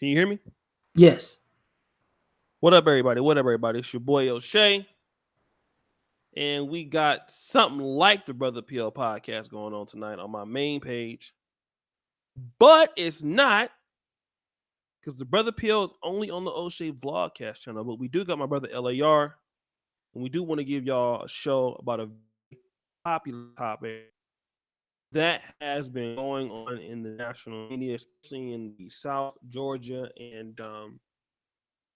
Can you hear me? Yes. What up, everybody? What up, everybody? It's your boy O'Shea, and we got something like the Brother PL podcast going on tonight on my main page, but it's not because the Brother PL is only on the O'Shea vlogcast channel. But we do got my brother LAR, and we do want to give y'all a show about a popular topic that has been going on in the national media, especially in the South, Georgia, and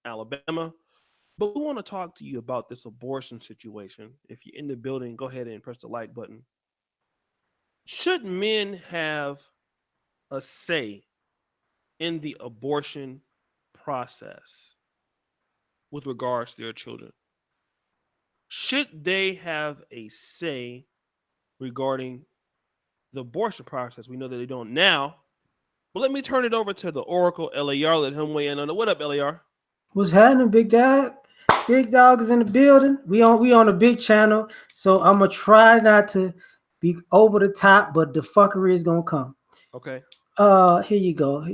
Alabama. But we want to talk to you about this abortion situation. If you're in the building, go ahead and press the like button. Should men have a say in the abortion process with regards to their children? Should they have a say regarding the abortion process? We know that they don't now. But let me turn it over to the Oracle, LAR. Let him weigh in on it. What up, LAR? What's happening, big dog? Big dog is in the building. We on a big channel, so I'm gonna try not to be over the top, but the fuckery is gonna come. Okay. Here you go.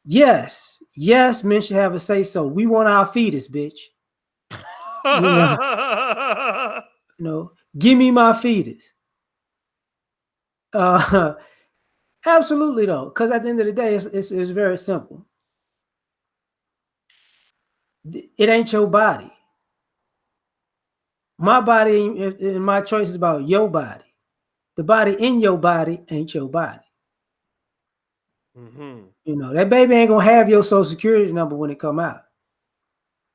Yes, men should have a say so. We want our fetus, bitch. You know, give me my fetus. Absolutely though, because at the end of the day, it's very simple. It ain't your body. My body and my choice is about your body. The body in your body ain't your body. That baby ain't gonna have your social security number when it come out.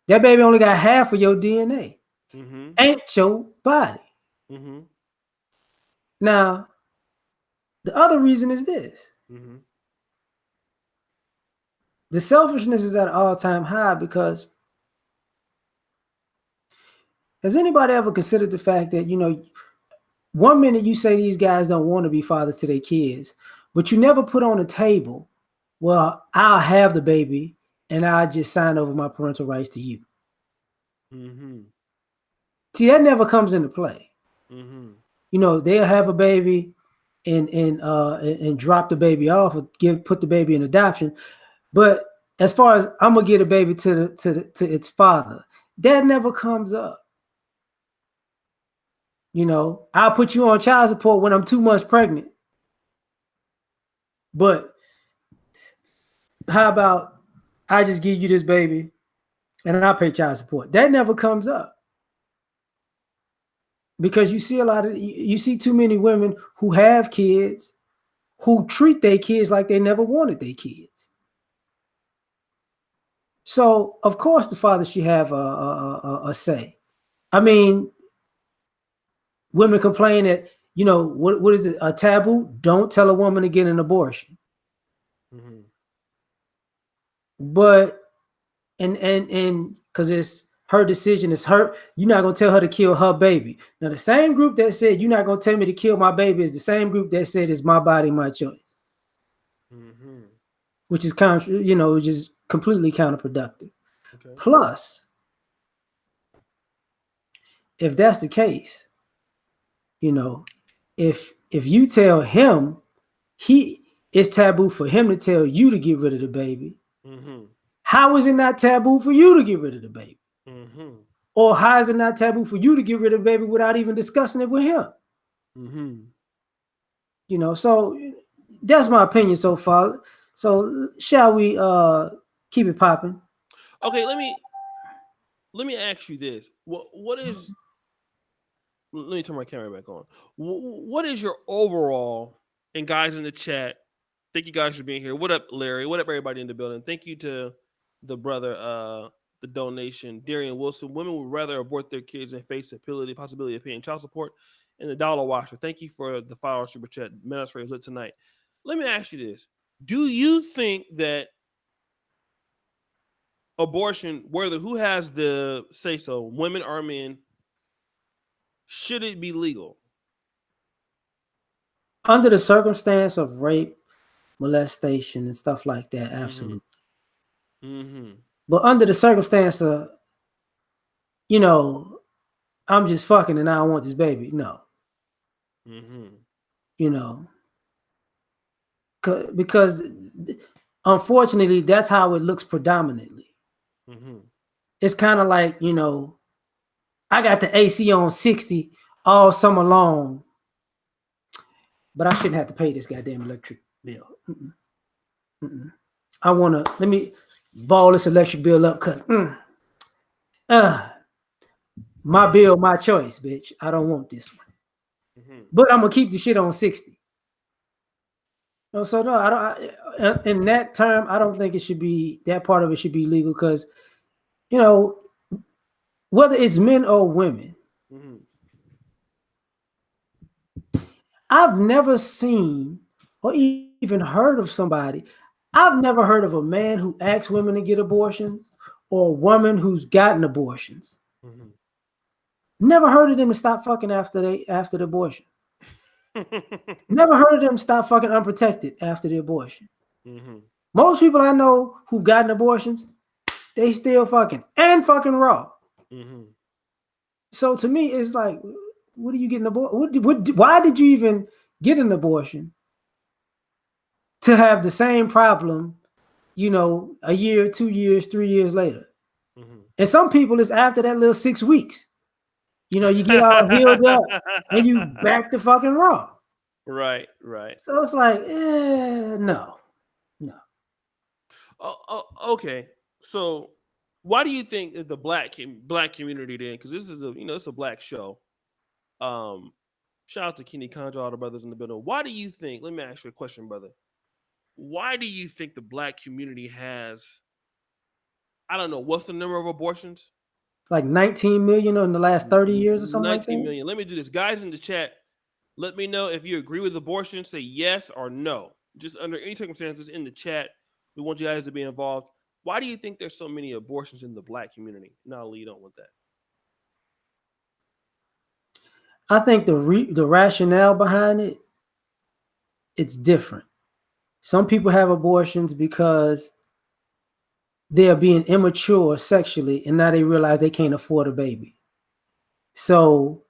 That baby only got half of your DNA. Ain't your body. Now, the other reason is this. The selfishness is at an all-time high because has anybody ever considered the fact that, 1 minute you say these guys don't want to be fathers to their kids, but you never put on the table, well, I'll have the baby and I'll just sign over my parental rights to you. See, that never comes into play. They'll have a baby and drop the baby off or put the baby in adoption. But as far as I'm gonna get a baby to its father, that never comes up. I'll put you on child support when I'm 2 months pregnant. But how about I just give you this baby and I pay child support? That never comes up. Because you see too many women who have kids who treat their kids like they never wanted their kids. So, of course, the father should have a say. I mean, women complain that, what is it, a taboo? Don't tell a woman to get an abortion. But, and because it's her decision, it's her, you're not going to tell her to kill her baby. Now, the same group that said, you're not going to tell me to kill my baby is the same group that said it's my body, my choice. Which is which is completely counterproductive. Okay. Plus, if that's the case, if you tell him it's taboo for him to tell you to get rid of the baby, how is it not taboo for you to get rid of the baby? Or how is it not taboo for you to get rid of the baby without even discussing it with him? So that's my opinion so far. So shall we keep it popping? Okay, let me ask you this. What is, let me turn my camera back on. What is your overall, and guys in the chat, thank you guys for being here. What up, Larry? What up, everybody in the building? Thank you to the brother, the donation, Darian Wilson. Women would rather abort their kids than face the possibility of paying child support. And the dollar washer. Thank you for the $5 super chat. Ministry is lit tonight. Let me ask you this. Do you think that abortion, whether who has the say so, women or men, should it be legal? Under the circumstance of rape, molestation, and stuff like that, absolutely. But under the circumstance of, I'm just fucking and I don't want this baby, no. Because unfortunately, that's how it looks predominantly. Mm-hmm. It's kind of like, I got the AC on 60 all summer long, but I shouldn't have to pay this goddamn electric bill. Mm-mm, mm-mm. I want to, let me ball this electric bill up because uh, my bill, my choice, bitch. I don't want this one. Mm-hmm. But I'm going to keep the shit on 60. No, so no, I don't. In that term, I don't think it should be, that part of it should be legal because, you know, whether it's men or women, Mm-hmm. I've never seen or even heard of somebody. I've never heard of a man who asks women to get abortions or a woman who's gotten abortions. Mm-hmm. Never heard of them to stop fucking after the abortion. Never heard of them stop fucking unprotected after the abortion. Mm-hmm. Most people I know who've gotten abortions, they still fucking and fucking raw. Mm-hmm. So to me, it's like, what are you getting abortion? Why did you even get an abortion to have the same problem, a year, 2 years, 3 years later? Mm-hmm. And some people, it's after that little 6 weeks. You get all healed up and you back to fucking raw. Right, right. So it's like, no, no. Okay. So, why do you think that the black community then? Because this is it's a black show. Um, Shout out to Kenny Conjo, all the brothers in the building. Why do you think? Let me ask you a question, brother. Why do you think the black community has? I don't know. What's the number of abortions? Like 19 million in the last 30 years or something like 19 that. million. Let me do this, guys in the chat. Let me know if you agree with abortion. Say yes or no. Just under any circumstances in the chat, we want you guys to be involved. Why do you think there's so many abortions in the black community? And I'll lead on with that. I think the rationale behind it, it's different. Some people have abortions because they are being immature sexually, and now they realize they can't afford a baby. So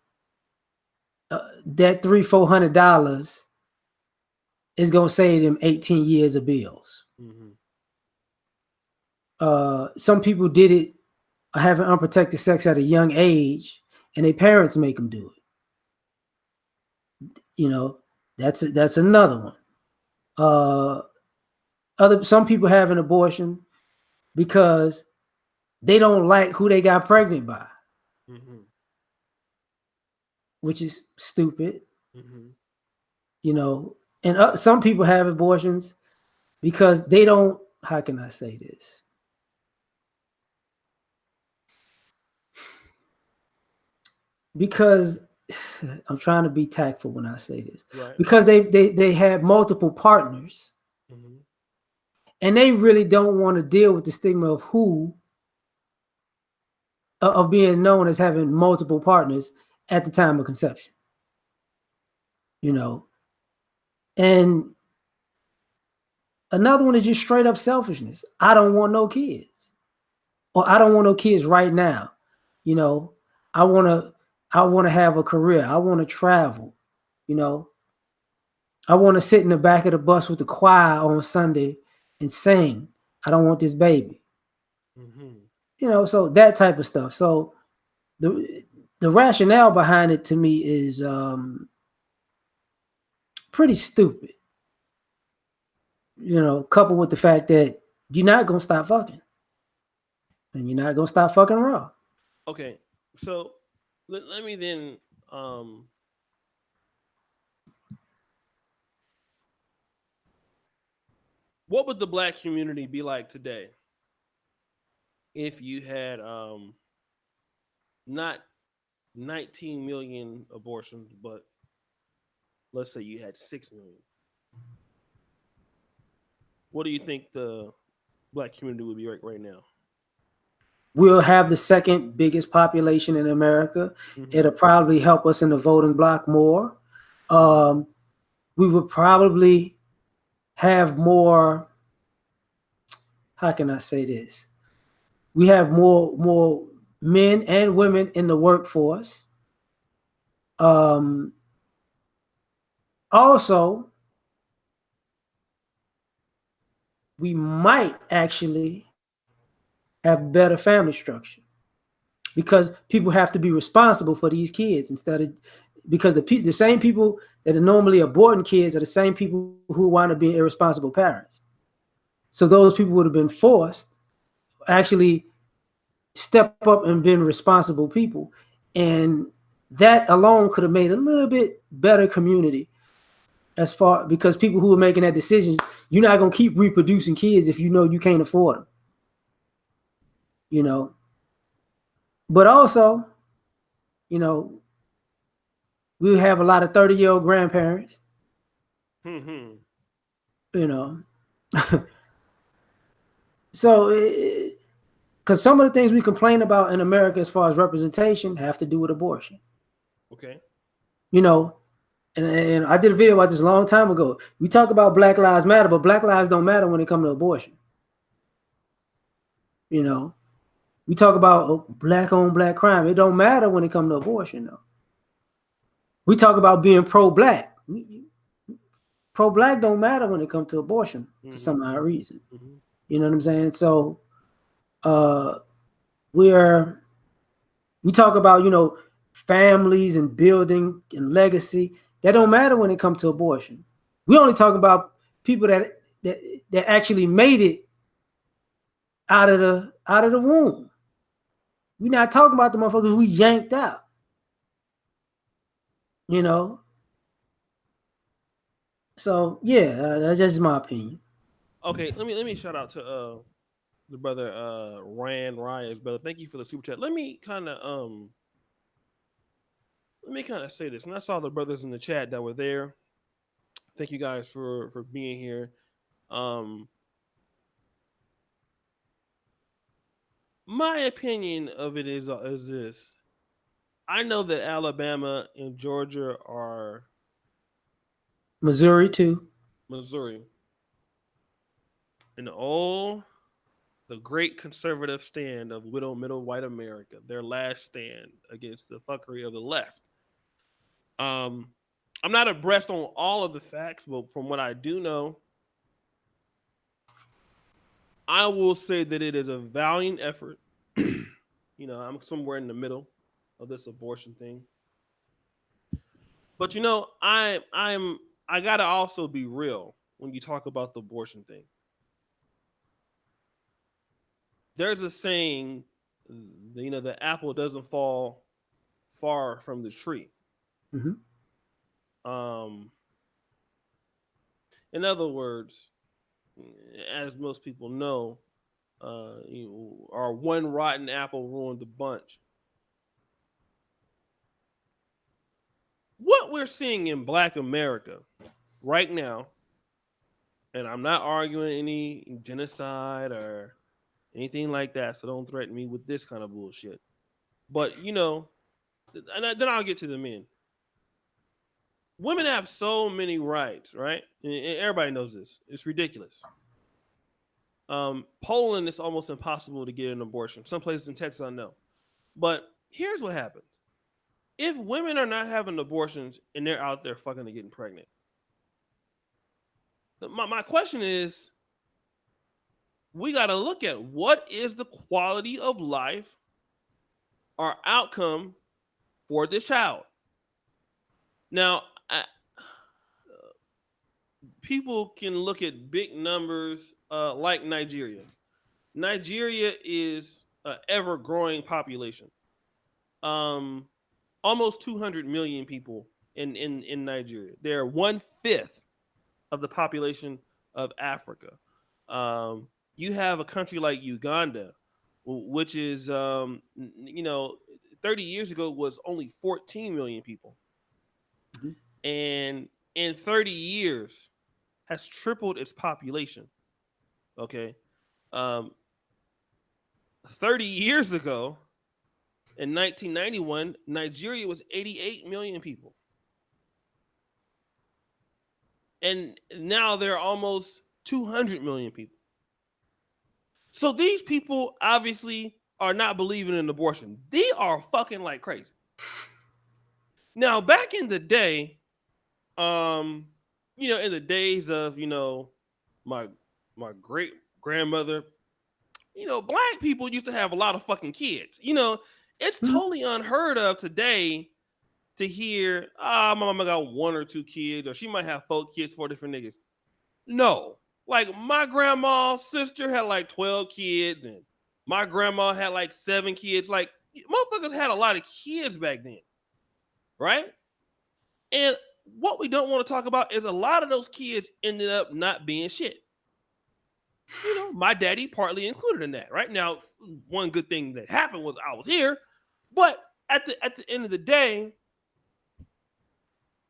that $300-400 is gonna save them 18 years of bills. Mm-hmm. Some people did it having unprotected sex at a young age, and their parents make them do it. That's another one. Some people have an abortion because they don't like who they got pregnant by, Mm-hmm. which is stupid. Mm-hmm. And some people have abortions because they don't. How can I say this? Because I'm trying to be tactful when I say this. Right. Because they have multiple partners, Mm-hmm. and they really don't want to deal with the stigma of being known as having multiple partners at the time of conception. And another one is just straight up selfishness. I don't want no kids, or I don't want no kids right now. You know, I want to have a career. I want to travel. You know, I want to sit in the back of the bus with the choir on Sunday and sing. I don't want this baby. Mm-hmm. So that type of stuff. So the rationale behind it to me is pretty stupid. Coupled with the fact that you're not gonna stop fucking, and you're not gonna stop fucking raw. Okay. So let me then what would the black community be like today if you had not 19 million abortions, but let's say you had 6 million? What do you think the black community would be right now? We'll have the second biggest population in America. Mm-hmm. It'll probably help us in the voting block more. We would probably have more. How can I say this? We have more men and women in the workforce. Also, we might actually have better family structure because people have to be responsible for these kids instead of because the same people that are normally aborting kids are the same people who wind up being irresponsible parents. So those people would have been forced actually step up and been responsible people, and that alone could have made a little bit better community as far because people who are making that decision, you're not gonna keep reproducing kids if you know you can't afford them, you know. But also, you know, we have a lot of 30-year-old grandparents, you know. So, because some of the things we complain about in America as far as representation have to do with abortion. Okay. You know, and I did a video about this a long time ago. We talk about Black Lives Matter, but Black lives don't matter when it comes to abortion. You know, we talk about black on black crime. It don't matter when it comes to abortion, though. We talk about being pro-black. Pro-black don't matter when it comes to abortion for some odd reason. You know what I'm saying? So uh we're we talk about, you know, families and building and legacy. That don't matter when it comes to abortion. We only talk about people that that actually made it out of the womb. We're not talking about the motherfuckers we yanked out. You know. So yeah, that's just my opinion. Okay, let me shout out to the brother Rand Ryers, brother. Thank you for the super chat. Let me kind of say this. And I saw the brothers in the chat that were there. Thank you guys for being here. Um my opinion of it is this. I know that Alabama and Georgia are Missouri too. Missouri. And all the great conservative stand of widow middle white America, their last stand against the fuckery of the left. Um, I'm not abreast on all of the facts, but from what I do know, I will say that it is a valiant effort. I'm somewhere in the middle of this abortion thing. But I gotta also be real when you talk about the abortion thing. There's a saying, the apple doesn't fall far from the tree. Mm-hmm. Um, in other words, as most people know, our one rotten apple ruined the bunch. What we're seeing in Black America right now, and I'm not arguing any genocide or anything like that, so don't threaten me with this kind of bullshit. But then I'll get to the men. Women have so many rights, right? And everybody knows this. It's ridiculous. Poland, it's almost impossible to get an abortion. Some places in Texas, I know. But here's what happens. If women are not having abortions and they're out there fucking and getting pregnant, my question is, we got to look at what is the quality of life or outcome for this child. Now, people can look at big numbers like Nigeria. Nigeria is an ever-growing population. Almost 200 million people in Nigeria. They're 1/5 of the population of Africa. You have a country like Uganda, which is 30 years ago was only 14 million people, and in 30 years has tripled its population. Okay, 30 years ago, in 1991, Nigeria was 88 million people. And now there are almost 200 million people. So these people obviously are not believing in abortion. They are fucking like crazy. Now, back in the day, in the days of, my my great grandmother. Black people used to have a lot of fucking kids. It's totally unheard of today to hear, my mama got 1 or 2 kids, or she might have 4 kids, 4 different niggas. No. Like, my grandma's sister had like 12 kids, and my grandma had like 7 kids. Like, motherfuckers had a lot of kids back then, right? And what we don't want to talk about is a lot of those kids ended up not being shit. My daddy partly included in that, right? Now, one good thing that happened was I was here, but at the end of the day,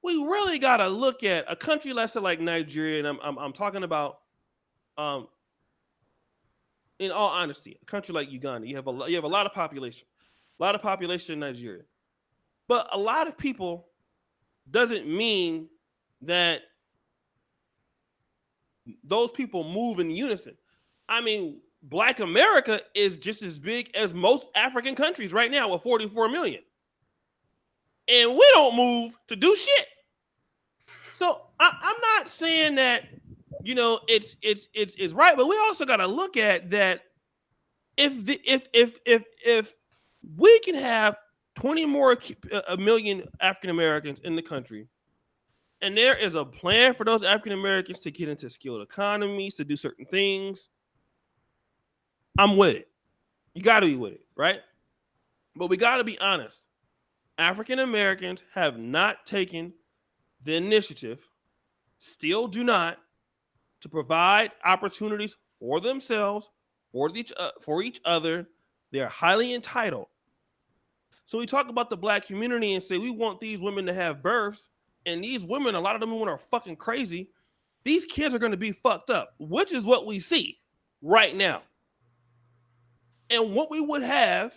we really gotta look at a country lesser like Nigeria, and I'm talking about, in all honesty, a country like Uganda. You have a lot of population, in Nigeria, but a lot of people doesn't mean that those people move in unison. I mean, Black America is just as big as most African countries right now with 44 million. And we don't move to do shit. So I'm not saying that, it's right, but we also got to look at that. If we can have 20 more a million African Americans in the country, and there is a plan for those African Americans to get into skilled economies, to do certain things, I'm with it. You got to be with it, right? But we got to be honest. African Americans have not taken the initiative, still do not, to provide opportunities for themselves, for each other. They're highly entitled. So we talk about the Black community and say we want these women to have births, and these women, a lot of them women are fucking crazy. These kids are going to be fucked up, which is what we see right now. And what we would have,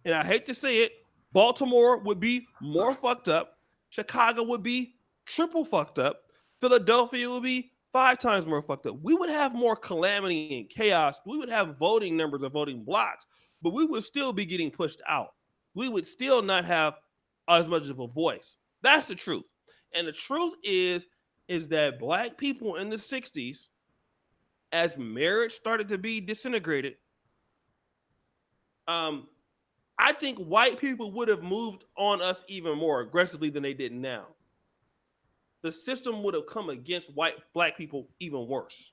and I hate to say it, Baltimore would be more fucked up. Chicago would be triple fucked up. Philadelphia would be 5 times more fucked up. We would have more calamity and chaos. We would have voting numbers of voting blocks, but we would still be getting pushed out. We would still not have as much of a voice. That's the truth. And the truth is that Black people in the 60s, as marriage started to be disintegrated, I think white people would have moved on us even more aggressively than they did now. The system would have come against Black people even worse.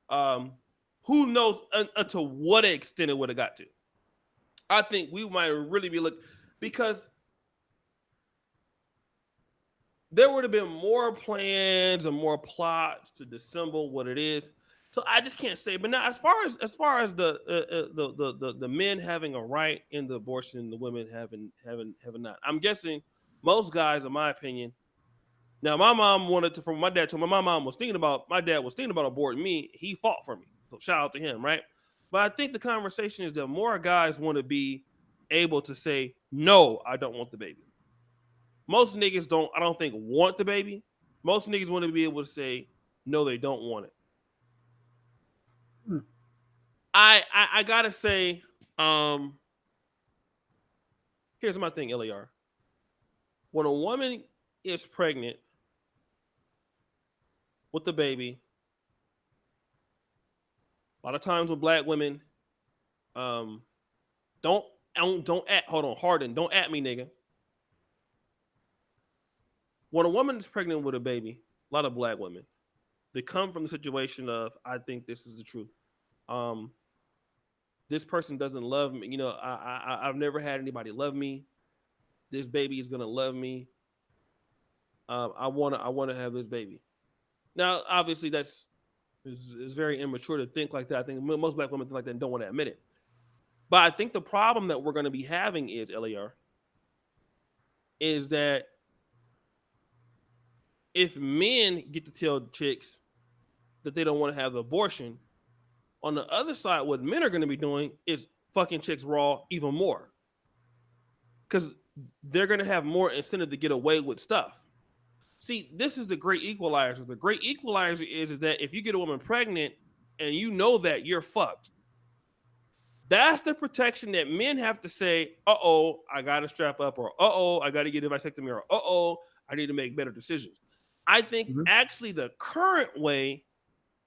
Who knows to what extent it would have got to. I think we might really be looking, because there would have been more plans and more plots to dissemble what it is. So I just can't say. But now, as far as the men having a right in the abortion, the women having not. I'm guessing most guys, in my opinion. Now, my mom wanted to. From my dad told me, my dad was thinking about aborting me. He fought for me. So shout out to him, right? But I think the conversation is that more guys want to be able to say, no, I don't want the baby. Most niggas don't, I don't think, want the baby. Most niggas want to be able to say, no, they don't want it. I gotta say, here's my thing, LAR. When a woman is pregnant with the baby, a lot of times with Black women, don't at, hold on, Harden, don't at me, nigga. When a woman is pregnant with a baby, a lot of Black women, they come from the situation of, I think this is the truth. This person doesn't love me. I've never had anybody love me. This baby is gonna love me. I wanna have this baby. Now, obviously, it's very immature to think like that. I think most Black women think like that and don't want to admit it. But I think the problem that we're going to be having is, LAR, is that if men get to tell chicks that they don't want to have the abortion, on the other side, what men are going to be doing is fucking chicks raw even more. Because they're going to have more incentive to get away with stuff. See, this is the great equalizer. The great equalizer is that if you get a woman pregnant and you know that, you're fucked. That's the protection that men have to say, uh-oh, I got to strap up, or uh-oh, I got to get a vasectomy, or uh-oh, I need to make better decisions. I think actually the current way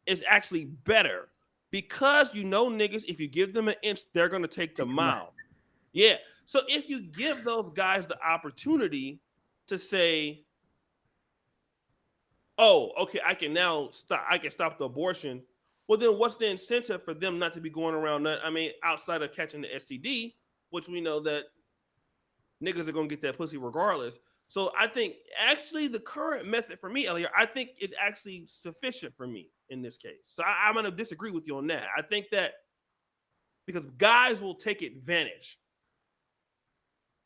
is actually better because niggas, if you give them an inch, they're gonna take the mile. Yeah. So if you give those guys the opportunity to say, oh, okay, I can now stop. I can stop the abortion. Well, then what's the incentive for them not to be going around? Outside of catching the STD, which we know that niggas are gonna get that pussy regardless. So I think actually the current method for me, Elliot, I think it's actually sufficient for me in this case. So I'm gonna disagree with you on that. I think that because guys will take advantage,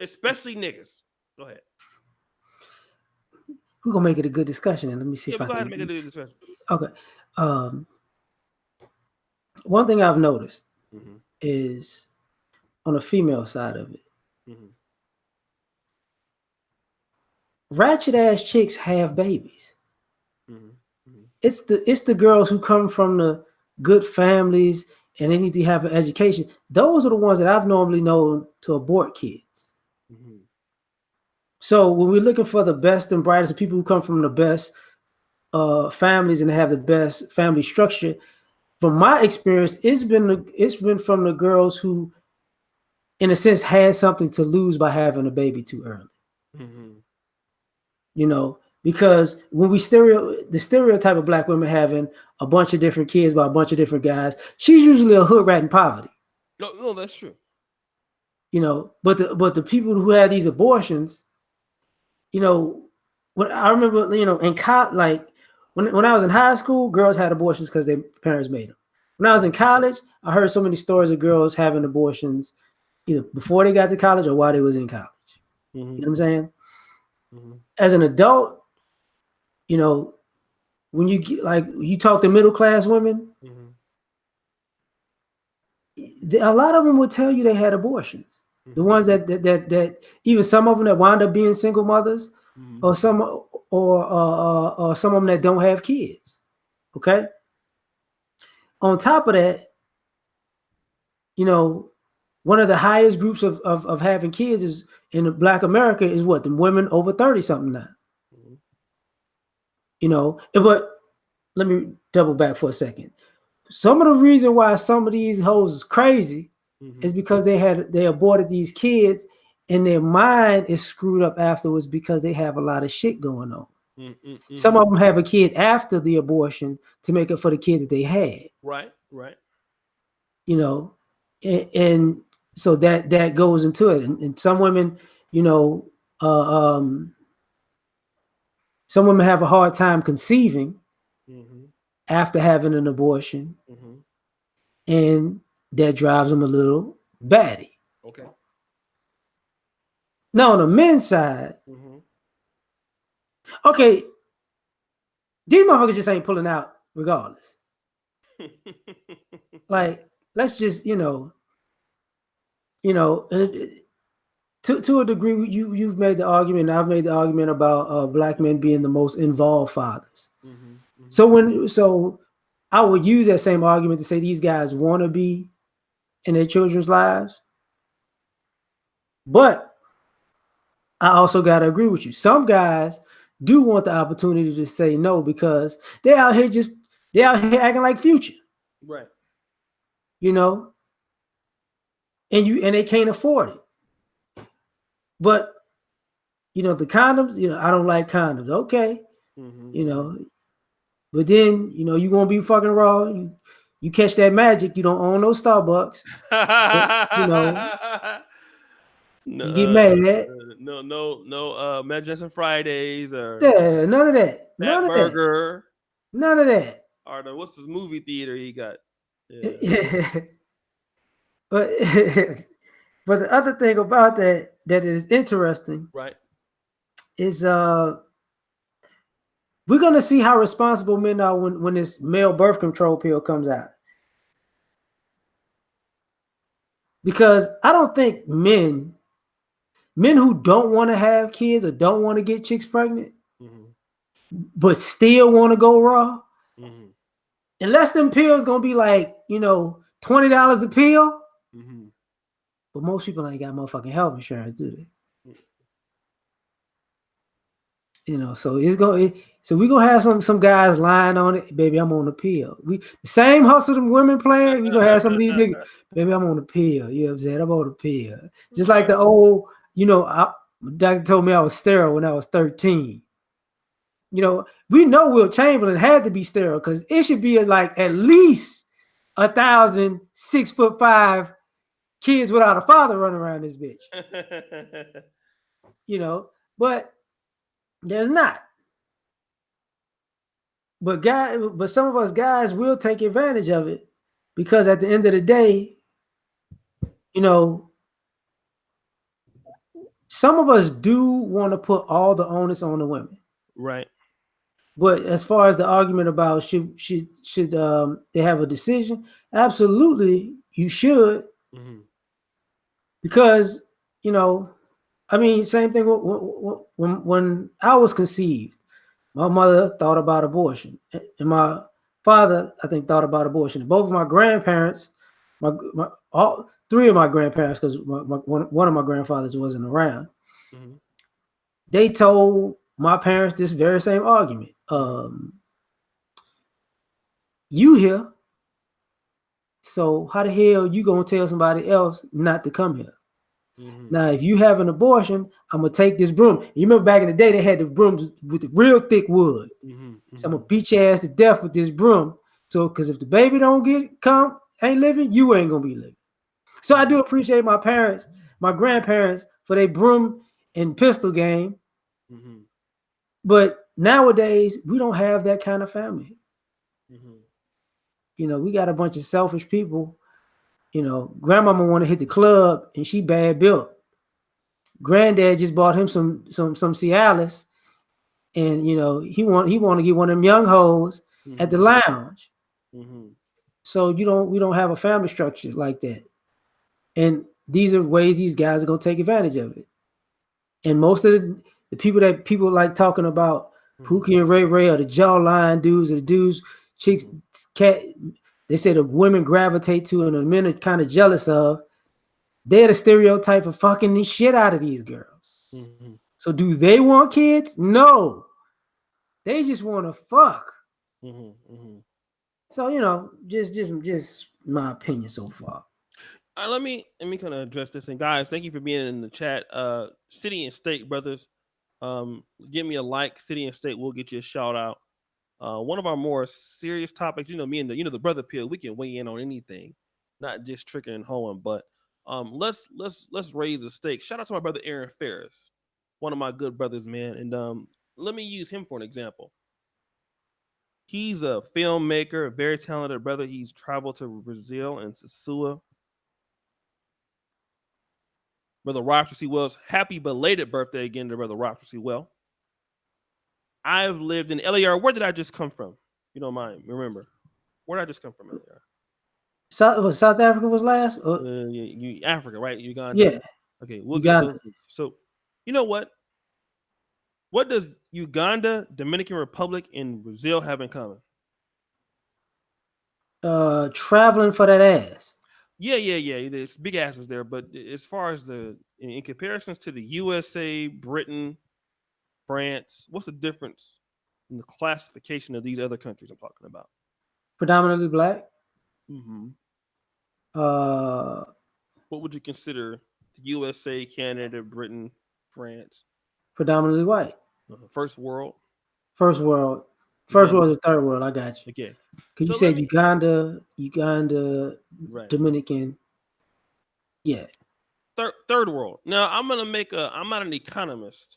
especially niggas. Go ahead. We're gonna make it a good discussion, and let me see if I Go ahead can. And make a good discussion. Okay. One thing I've noticed is on the female side of it, ratchet ass chicks have babies. It's the girls who come from the good families and they need to have an education. Those are the ones that I've normally known to abort kids. So when we're looking for the best and brightest people who come from the best families and have the best family structure, from my experience, it's been from the girls who, in a sense, had something to lose by having a baby too early. Because when we the stereotype of black women having a bunch of different kids by a bunch of different guys, she's usually a hood rat in poverty. No, that's true. But the people who had these abortions, when I remember, when I was in high school, girls had abortions because their parents made them. When I was in college, I heard so many stories of girls having abortions either before they got to college or while they was in college. You know what I'm saying? As an adult, when you talk to middle class women, a lot of them will tell you they had abortions. The ones that even some of them that wind up being single mothers, or some or some of them that don't have kids. Okay. On top of that, one of the highest groups of having kids is in Black America is what? The women over 30 something now. But let me double back for a second. Some of the reason why some of these hoes is crazy is because they aborted these kids and their mind is screwed up afterwards because they have a lot of shit going on. Some of them have a kid after the abortion to make up for the kid that they had. Right. And so that goes into it. And some women, some women have a hard time conceiving after having an abortion, and that drives them a little batty. Okay. Now on the men's side, okay, these motherfuckers just ain't pulling out regardless. Like, let's just, to a degree, you've made the argument, and I've made the argument about black men being the most involved fathers. So I would use that same argument to say these guys want to be in their children's lives, but I also got to agree with you. Some guys do want the opportunity to say no because they're out here acting like Future, right? And they can't afford it. But the condoms, I don't like condoms. Okay, but then you gonna be fucking raw. You catch that magic. You don't own no Starbucks. But, you get mad at no Manchester Fridays or none of that. None of burger. That. None of that. Or what's this movie theater he got? Yeah. But the other thing about that is interesting, right, is we're gonna see how responsible men are when this male birth control pill comes out. Because I don't think men who don't want to have kids or don't want to get chicks pregnant, but still want to go raw, unless them pills gonna be like, $20 a pill. But most people ain't got motherfucking health insurance, do they? So So we gonna have some guys lying on it, baby. I'm on the pill. We the same hustle them women playing. We gonna have some of these niggas, baby. I'm on the pill. You know what I'm saying? I'm on the pill. Just like the old, my doctor told me I was sterile when I was 13. We know Will Chamberlain had to be sterile because it should be like at least 1,000 6'5" kids without a father running around this bitch. But there's not. But some of us guys will take advantage of it because at the end of the day, some of us do want to put all the onus on the women. Right. But as far as the argument about should they have a decision, absolutely you should, because same thing when I was conceived, my mother thought about abortion, and my father, I think, thought about abortion. Both of my grandparents, all three of my grandparents, because one of my grandfathers wasn't around, they told my parents this very same argument. You here, so how the hell you gonna tell somebody else not to come here? Now, if you have an abortion, I'm gonna take this broom. You remember back in the day, they had the brooms with the real thick wood. So I'm gonna beat your ass to death with this broom. So, because if the baby don't ain't living, you ain't gonna be living. So I do appreciate my parents, my grandparents, for their broom and pistol game. But nowadays, we don't have that kind of family. We got a bunch of selfish people. Grandmama want to hit the club and she bad built. Granddad just bought him some Cialis, and he want to get one of them young hoes at the lounge. So we don't have a family structure like that, and these are ways these guys are gonna take advantage of it. And most of the people like talking about Pookie and Ray Ray, or the jawline dudes, or the dudes, chicks, cat. They say the women gravitate to and the men are kind of jealous of. They're the stereotype of fucking the shit out of these girls. So do they want kids? No. They just want to fuck. So, just my opinion so far. Let me kind of address this. And guys, thank you for being in the chat. City and State brothers, give me a like. City and State will get you a shout out. One of our more serious topics, me and the brother Pill, we can weigh in on anything, not just tricking and hoeing. But let's raise the stakes. Shout out to my brother Aaron Ferris, one of my good brothers, man. And let me use him for an example. He's a filmmaker, a very talented brother. He's traveled to Brazil and Sasua. Brother Roger C. Wells, happy belated birthday again to Brother Roger C. Well. I've lived in LAR. Where did I just come from? You don't mind, remember. Where did I just come from, LAR? South Africa was last? Africa, right? Uganda? Yeah. Okay, we'll get those. So, you know what? What does Uganda, Dominican Republic, and Brazil have in common? Traveling for that ass. Yeah. There's big asses there, but as far as in comparisons to the USA, Britain, France, what's the difference in the classification of these other countries I'm talking about? Predominantly black. What would you consider the USA, Canada, Britain, France? Predominantly white. First world. First world. First world or third world. I got you. Okay. Because you said Uganda, right. Dominican. Yeah. Third world. Now I'm not an economist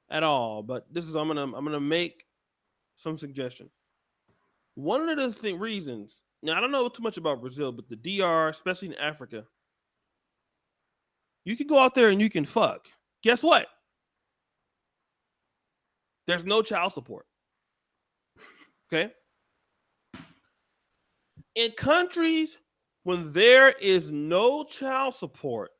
at all, but I'm gonna make some suggestion. One of the reasons. Now I don't know too much about Brazil, but the DR, especially in Africa, you can go out there and you can fuck. Guess what? There's no child support. Okay? In countries when there is no child support,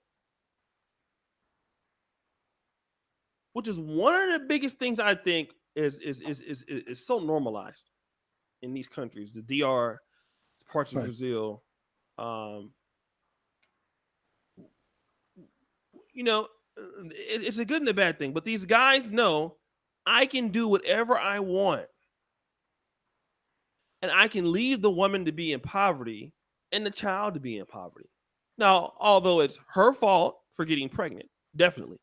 which is one of the biggest things I think is so normalized in these countries, the DR, parts of Brazil, it's a good and a bad thing. But these guys know I can do whatever I want, and I can leave the woman to be in poverty and the child to be in poverty. Now, although it's her fault for getting pregnant, definitely,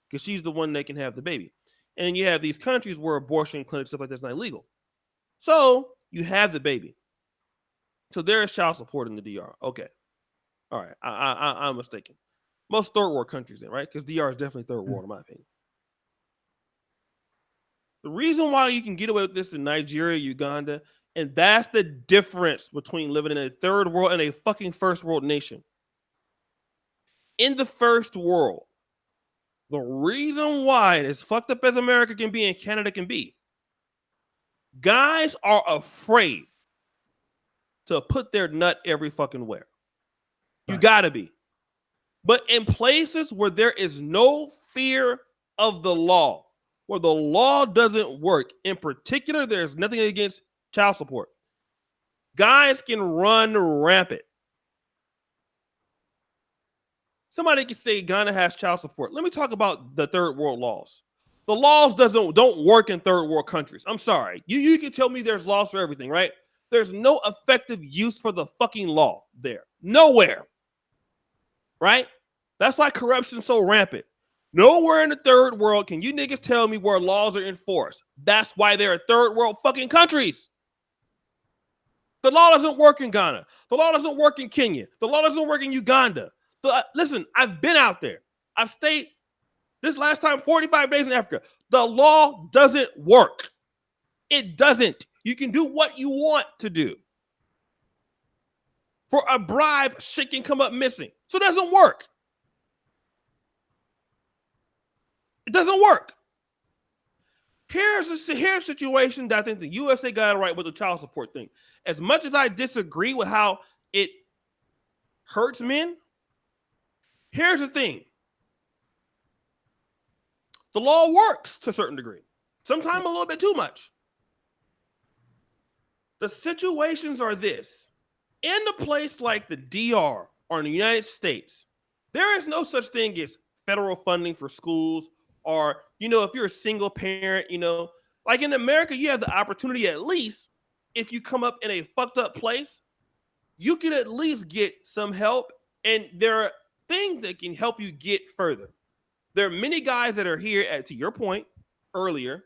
because she's the one that can have the baby. And you have these countries where abortion clinics, stuff like that's not legal. So you have the baby. So there is child support in the DR. Okay. All right. I'm mistaken. Most third world countries, then, right? Because DR is definitely third world, in my opinion. The reason why you can get away with this in Nigeria, Uganda, and that's the difference between living in a third world and a fucking first world nation. In the first world, the reason why it as fucked up as America can be and Canada can be, guys are afraid to put their nut every fucking where. You gotta be. But in places where there is no fear of the law, where the law doesn't work, in particular, there's nothing against child support, guys can run rampant. Somebody can say Ghana has child support. Let me talk about the third world laws. The laws don't work in third world countries. I'm sorry. You can tell me there's laws for everything, right? There's no effective use for the fucking law there. Nowhere. Right? That's why corruption's so rampant. Nowhere in the third world can you niggas tell me where laws are enforced. That's why there are third world fucking countries. The law doesn't work in Ghana. The law doesn't work in Kenya. The law doesn't work in Uganda. Listen, I've been out there. I've stayed this last time 45 days in Africa. The law doesn't work. It doesn't. You can do what you want to do. For a bribe, shit can come up missing. So it doesn't work. It doesn't work. Here's a situation that I think the USA got it right with the child support thing. As much as I disagree with how it hurts men, here's the thing. The law works to a certain degree. Sometimes a little bit too much. The situations are this. In a place like the DR or in the United States, there is no such thing as federal funding for schools, or, if you're a single parent, like in America, you have the opportunity, at least if you come up in a fucked up place, you can at least get some help. And there are things that can help you get further. There are many guys that are here, to your point earlier,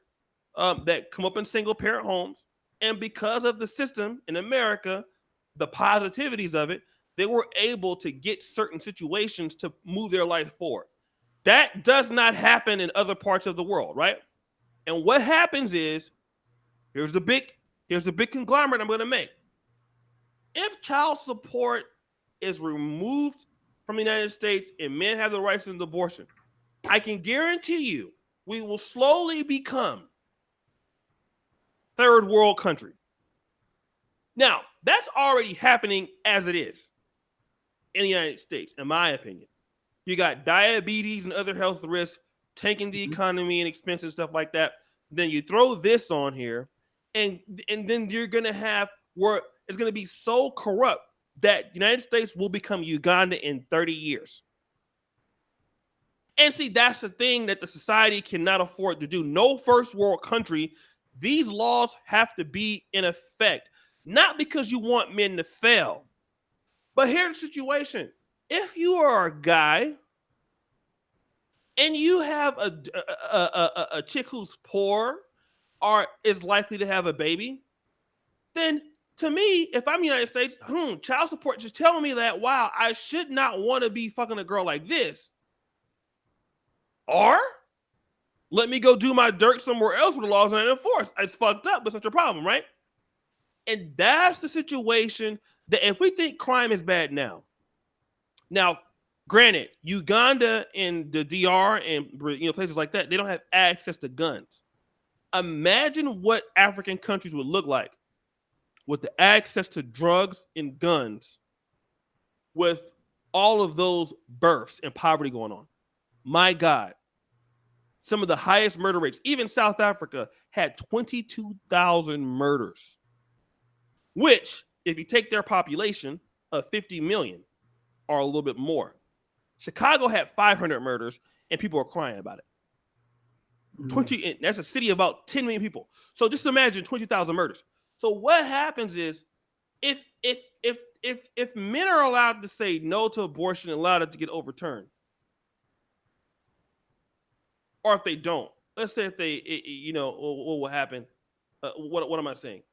that come up in single parent homes. And because of the system in America, the positivities of it, they were able to get certain situations to move their life forward. That does not happen in other parts of the world, right? And what happens is, here's the big conglomerate I'm going to make. If child support is removed from the United States and men have the rights to an abortion, I can guarantee you we will slowly become third world country. Now, that's already happening as it is in the United States, in my opinion. You got diabetes and other health risks tanking the economy and expenses, stuff like that. Then you throw this on here, and then you're going to have where it's going to be so corrupt that the United States will become Uganda in 30 years. And see, that's the thing that the society cannot afford to do. No first world country, these laws have to be in effect. Not because you want men to fail, but here's the situation. If you are a guy and you have a chick who's poor or is likely to have a baby, then to me, if I'm in the United States, child support is telling me that, wow, I should not want to be fucking a girl like this. Or let me go do my dirt somewhere else where the laws aren't enforced. It's fucked up, but such a problem, right? And that's the situation that if we think crime is bad now, granted, Uganda and the DR and places like that, they don't have access to guns. Imagine what African countries would look like with the access to drugs and guns, with all of those births and poverty going on. My God, some of the highest murder rates, even South Africa had 22,000 murders, which, if you take their population of 50 million or a little bit more, Chicago had 500 murders, and people are crying about it. 20, that's a city of about 10 million people. So just imagine 20,000 murders. So what happens is if men are allowed to say no to abortion and allowed it to get overturned, or if they don't, let's say if they, what will happen? What am I saying?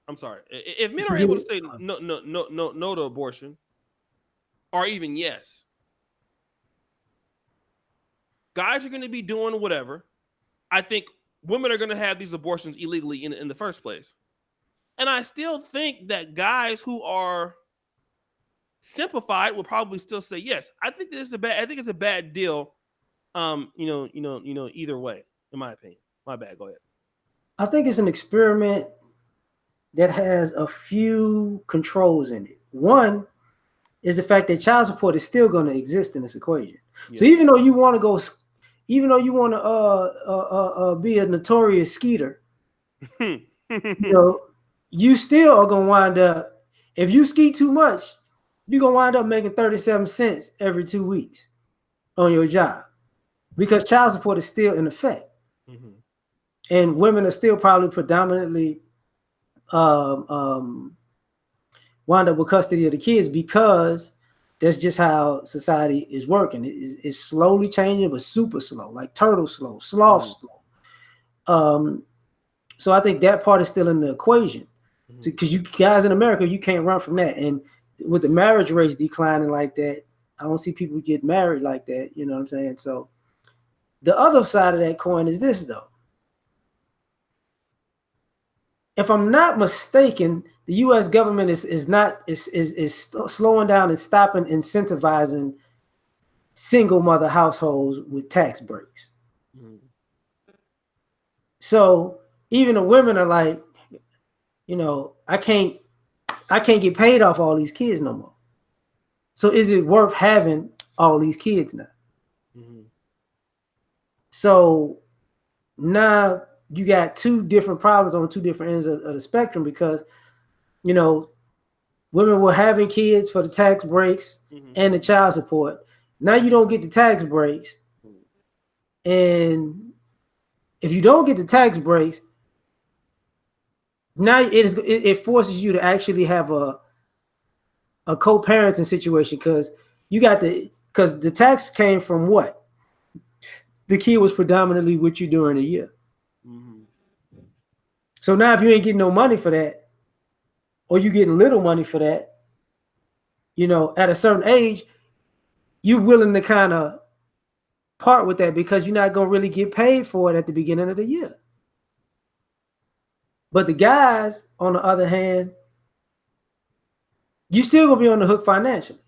I'm sorry. If men are able to say no to abortion, or even yes, guys are going to be doing whatever. I think women are going to have these abortions illegally in the first place. And I still think that guys who are simplified will probably still say yes. I think it's a bad deal. Either way, in my opinion. My bad. Go ahead. I think it's an experiment that has a few controls in it. One is the fact that child support is still going to exist in this equation. Yeah. So even though you want to be a notorious skeeter, you still are going to wind up, if you skeet too much, you're going to wind up making 37 cents every 2 weeks on your job because child support is still in effect. Mm-hmm. And women are still probably predominantly wind up with custody of the kids because that's just how society is working. It's slowly changing, but super slow, like turtle slow, sloth slow. So I think that part is still in the equation. Because you guys in America, you can't run from that. And with the marriage rates declining like that, I don't see people get married like that. You know what I'm saying? So the other side of that coin is this, though. If I'm not mistaken, the U.S. government is slowing down and stopping incentivizing single mother households with tax breaks. Mm-hmm. So even the women are like, I can't get paid off all these kids no more. So is it worth having all these kids now? Mm-hmm. So now you got two different problems on two different ends of the spectrum because, women were having kids for the tax breaks and the child support. Now you don't get the tax breaks. And if you don't get the tax breaks, now it forces you to actually have a co-parenting situation because the tax came from what? The kid was predominantly with you during the year. Mm-hmm. So now if you ain't getting no money for that, or you getting little money for that, at a certain age, you're willing to kind of part with that because you're not going to really get paid for it at the beginning of the year. But the guys, on the other hand, you still going to be on the hook financially.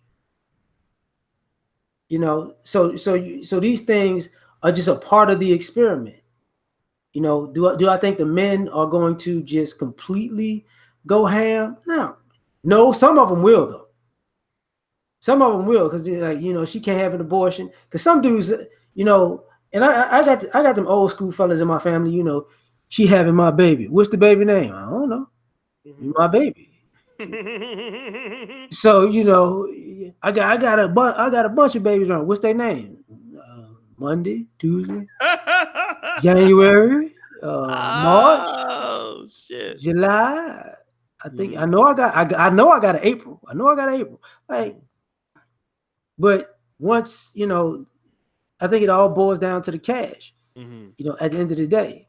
So these things are just a part of the experiment. Do I think the men are going to just completely go ham? No, some of them will though. Some of them will because she can't have an abortion. Because some dudes, and I got them old school fellas in my family. She having my baby. What's the baby name? I don't know. Mm-hmm. My baby. So I got a bunch of babies around. What's their name? Monday, Tuesday, January, March, shit, July. I think I know I got an April. Like, but once I think it all boils down to the cash. Mm-hmm. At the end of the day,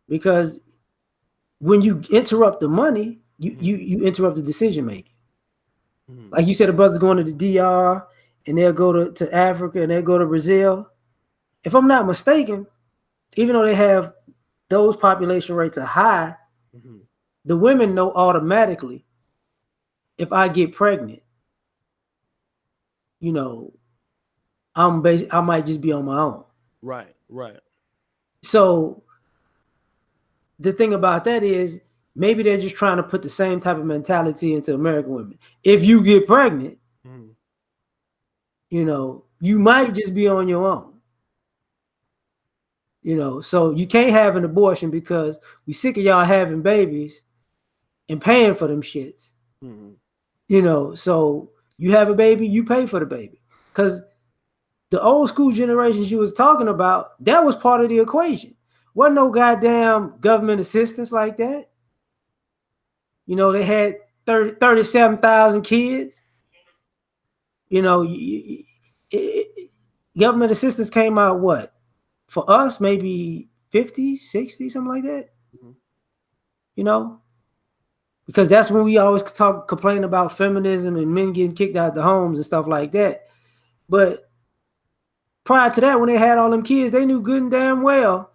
because when you interrupt the money, you interrupt the decision making. Mm-hmm. Like you said, the brothers going to the DR and they'll go to Africa and they'll go to Brazil. If I'm not mistaken, even though they have those population rates are high, mm-hmm. the women know automatically if I get pregnant, I might just be on my own. Right. So the thing about that is maybe they're just trying to put the same type of mentality into American women. If you get pregnant, mm-hmm. You might just be on your own. So you can't have an abortion because we sick of y'all having babies and paying for them shits. Mm-hmm. So you have a baby, you pay for the baby. Because the old school generations you was talking about, that was part of the equation. Wasn't no goddamn government assistance like that. You know, they had 37,000 kids. You know, government assistance came out what? For us, maybe 50, 60, something like that. Mm-hmm. You know, because that's when we always complain about feminism and men getting kicked out of the homes and stuff like that. But prior to that, when they had all them kids, they knew good and damn well,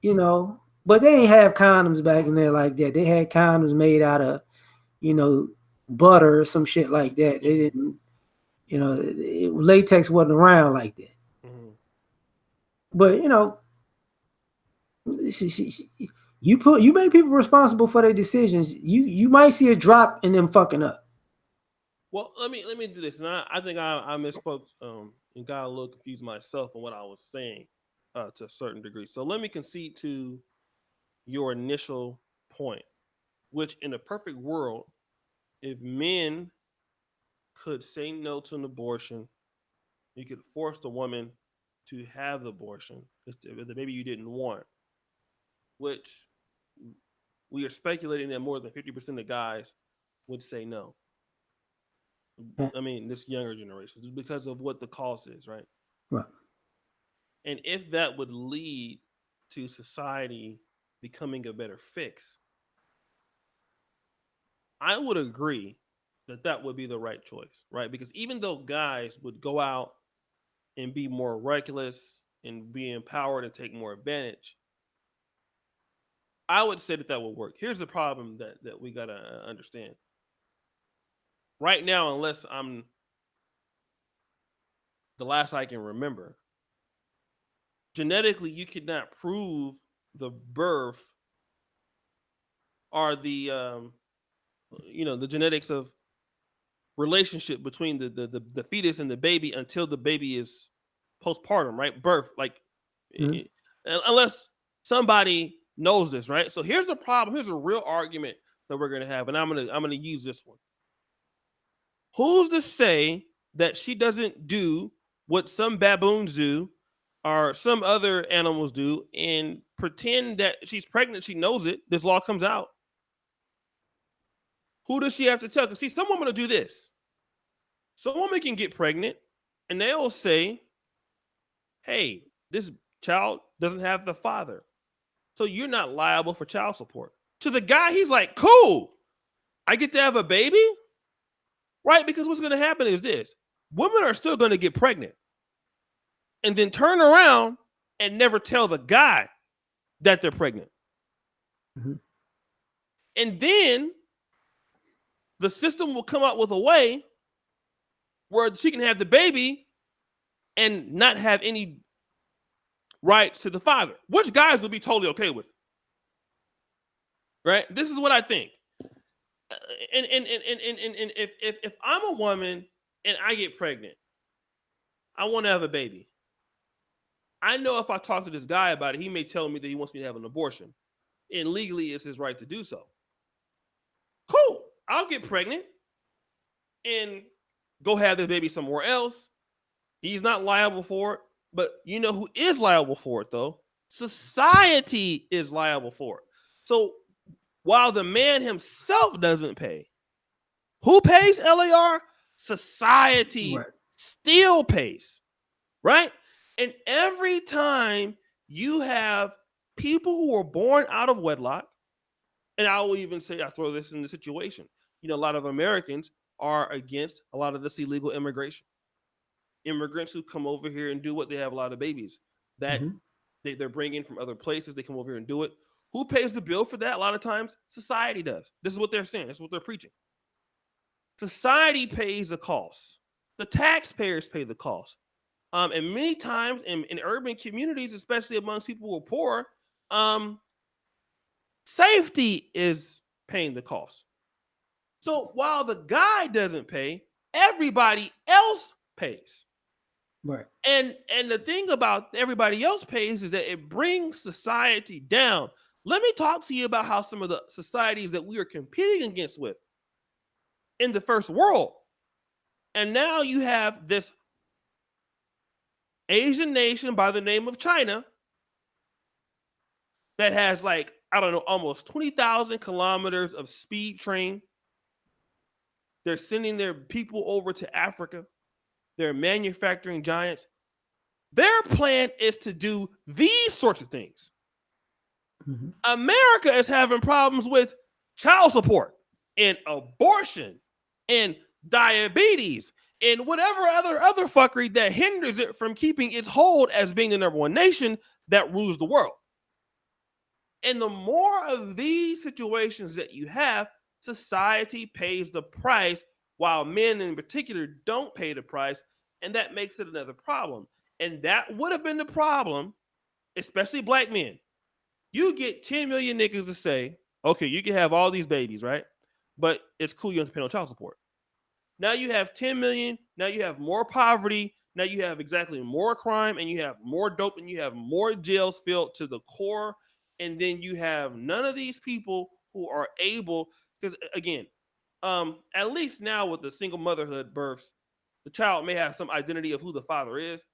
you know, but they ain't have condoms back in there like that. They had condoms made out of, you know, butter or some shit like that. They didn't, you know, latex wasn't around like that. Mm-hmm. But, you know, you make people responsible for their decisions. You might see a drop in them fucking up. Well, let me do this, and I think I misspoke and got a little confused myself on what I was saying to a certain degree. So let me concede to your initial point, which in a perfect world, if men could say no to an abortion, you could force the woman to have the abortion, the baby you didn't want, which we are speculating that more than 50% of guys would say no. I mean, this younger generation, because of what the cost is, right? Right. And if that would lead to society becoming a better fix, I would agree that that would be the right choice, right? Because even though guys would go out and be more reckless and be empowered and take more advantage, I would say that that would work. Here's the problem that we got to understand. Right now, unless I'm the last I can remember, genetically, you could not prove the birth or the the genetics of relationship between the fetus and the baby until the baby is postpartum, right? Birth, like unless somebody knows this, right? So here's the problem. Here's a real argument that we're gonna have, and I'm gonna use this one. Who's to say that she doesn't do what some baboons do or some other animals do and pretend that she's pregnant, she knows it, this law comes out? Who does she have to tell? Because see, some women will do this. Some women can get pregnant and they'll say, hey, this child doesn't have the father, so you're not liable for child support. To the guy, he's like, cool, I get to have a baby? Right? Because what's going to happen is this. Women are still going to get pregnant and then turn around and never tell the guy that they're pregnant. Mm-hmm. And then the system will come up with a way where she can have the baby and not have any rights to the father, which guys will be totally okay with. Right? This is what I think. And if I'm a woman and I get pregnant, I want to have a baby. I know if I talk to this guy about it, he may tell me that he wants me to have an abortion. And legally, it's his right to do so. Cool. I'll get pregnant and go have the baby somewhere else. He's not liable for it. But you know who is liable for it, though? Society is liable for it. So while the man himself doesn't pay, who pays, LAR? Society still pays, right? And every time you have people who are born out of wedlock, and I will even say, I throw this in the situation, you know, a lot of Americans are against a lot of this illegal immigration. Immigrants who come over here and do what, they have a lot of babies that they're bringing from other places. They come over here and do it. Who pays the bill for that? A lot of times, society does. This is what they're saying. This is what they're preaching. Society pays the cost. The taxpayers pay the cost. And many times in urban communities, especially amongst people who are poor, safety is paying the cost. So while the guy doesn't pay, everybody else pays. Right. And the thing about everybody else pays is that it brings society down. Let me talk to you about how some of the societies that we are competing against with in the first world. And now you have this Asian nation by the name of China that has like, I don't know, almost 20,000 kilometers of speed train. They're sending their people over to Africa. They're manufacturing giants. Their plan is to do these sorts of things. Mm-hmm. America is having problems with child support and abortion and diabetes and whatever other fuckery that hinders it from keeping its hold as being the number one nation that rules the world. And the more of these situations that you have, society pays the price, while men in particular don't pay the price, and that makes it another problem. And that would have been the problem, especially black men. You get 10 million niggas to say, okay, you can have all these babies, right? But it's cool, you don't have to pay no child support. Now you have 10 million, now you have more poverty, now you have exactly more crime, and you have more dope, and you have more jails filled to the core, and then you have none of these people who are able, because again, at least now with the single motherhood births, the child may have some identity of who the father is.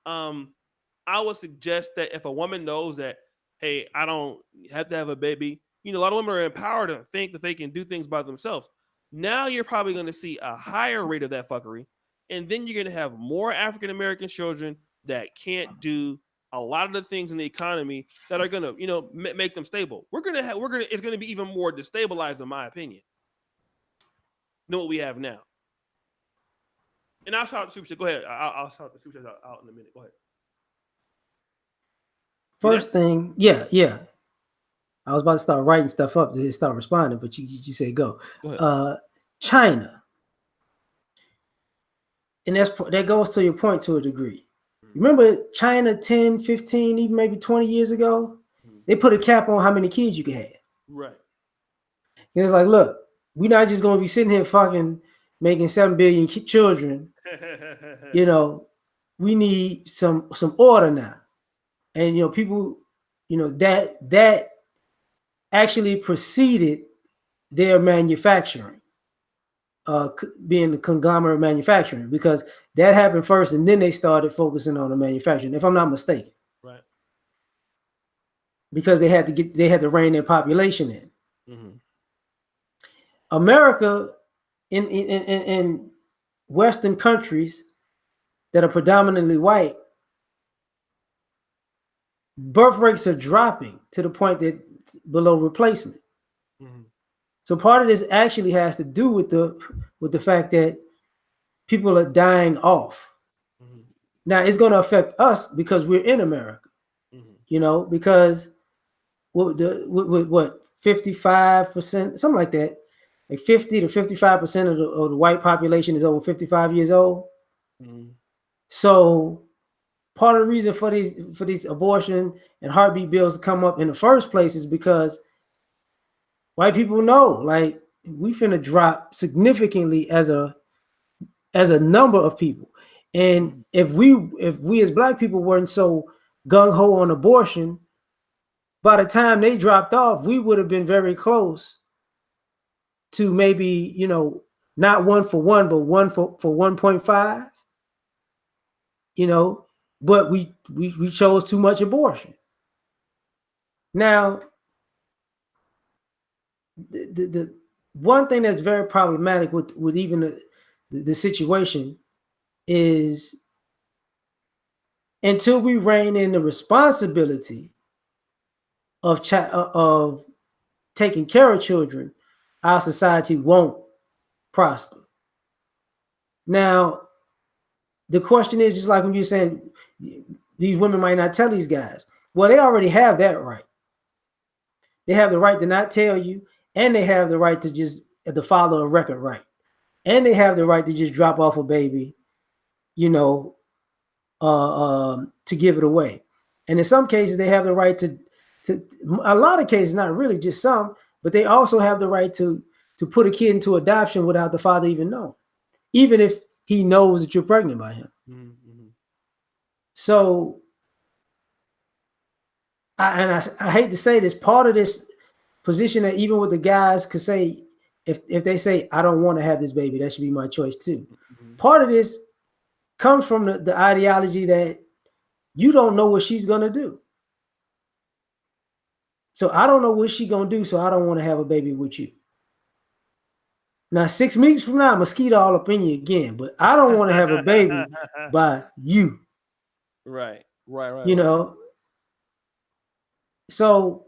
I would suggest that if a woman knows that, hey, I don't have to have a baby, a lot of women are empowered to think that they can do things by themselves. Now you're probably going to see a higher rate of that fuckery, and then you're going to have more African American children that can't do a lot of the things in the economy that are going to, make them stable. It's going to be even more destabilized, in my opinion, than what we have now. And I'll shout out the super chat. Go ahead. I'll shout the super chat out in a minute. Go ahead. First thing, yeah. I was about to start writing stuff up to start responding, but you said go. China. And that goes to your point to a degree. Remember China 10, 15, even maybe 20 years ago? They put a cap on how many kids you can have. Right. And it's like, look, we're not just going to be sitting here fucking making 7 billion children. We need some order now. And, people, that actually preceded their manufacturing, being the conglomerate manufacturing, because that happened first, and then they started focusing on the manufacturing, if I'm not mistaken. Right. Because they had to rein their population in. Mm-hmm. America, in Western countries that are predominantly white, birth rates are dropping to the point that below replacement. Mm-hmm. So part of this actually has to do with the fact that people are dying off. Mm-hmm. Now it's going to affect us because we're in America. Mm-hmm. Because with 55%, something like that, like 50 to 55% of the white population is over 55 years old. Mm-hmm. So part of the reason for these abortion and heartbeat bills to come up in the first place is because white people know, like, we finna drop significantly as a number of people. And if we as black people weren't so gung-ho on abortion, by the time they dropped off, we would have been very close to maybe, not 1 for 1, but 1 for 1.5. But we chose too much abortion. Now, the one thing that's very problematic with even the situation is, until we rein in the responsibility of taking care of children, our society won't prosper. Now, the question is, just like when you're saying these women might not tell these guys. Well, they already have that right. They have the right to not tell you, and they have the right to just follow a record right. And they have the right to just drop off a baby, to give it away. And in some cases, they have the right to a lot of cases, not really, just some, but they also have the right to put a kid into adoption without the father even knowing, even if he knows that you're pregnant by him. Mm-hmm. So, I hate to say this, part of this position that even with the guys could say, if they say, I don't want to have this baby, that should be my choice too. Mm-hmm. Part of this comes from the ideology that you don't know what she's gonna do. So I don't know what she's gonna do, so I don't want to have a baby with you. Now 6 weeks from now, mosquito all up in you again, but I don't want to have a baby by you. Right. You know. So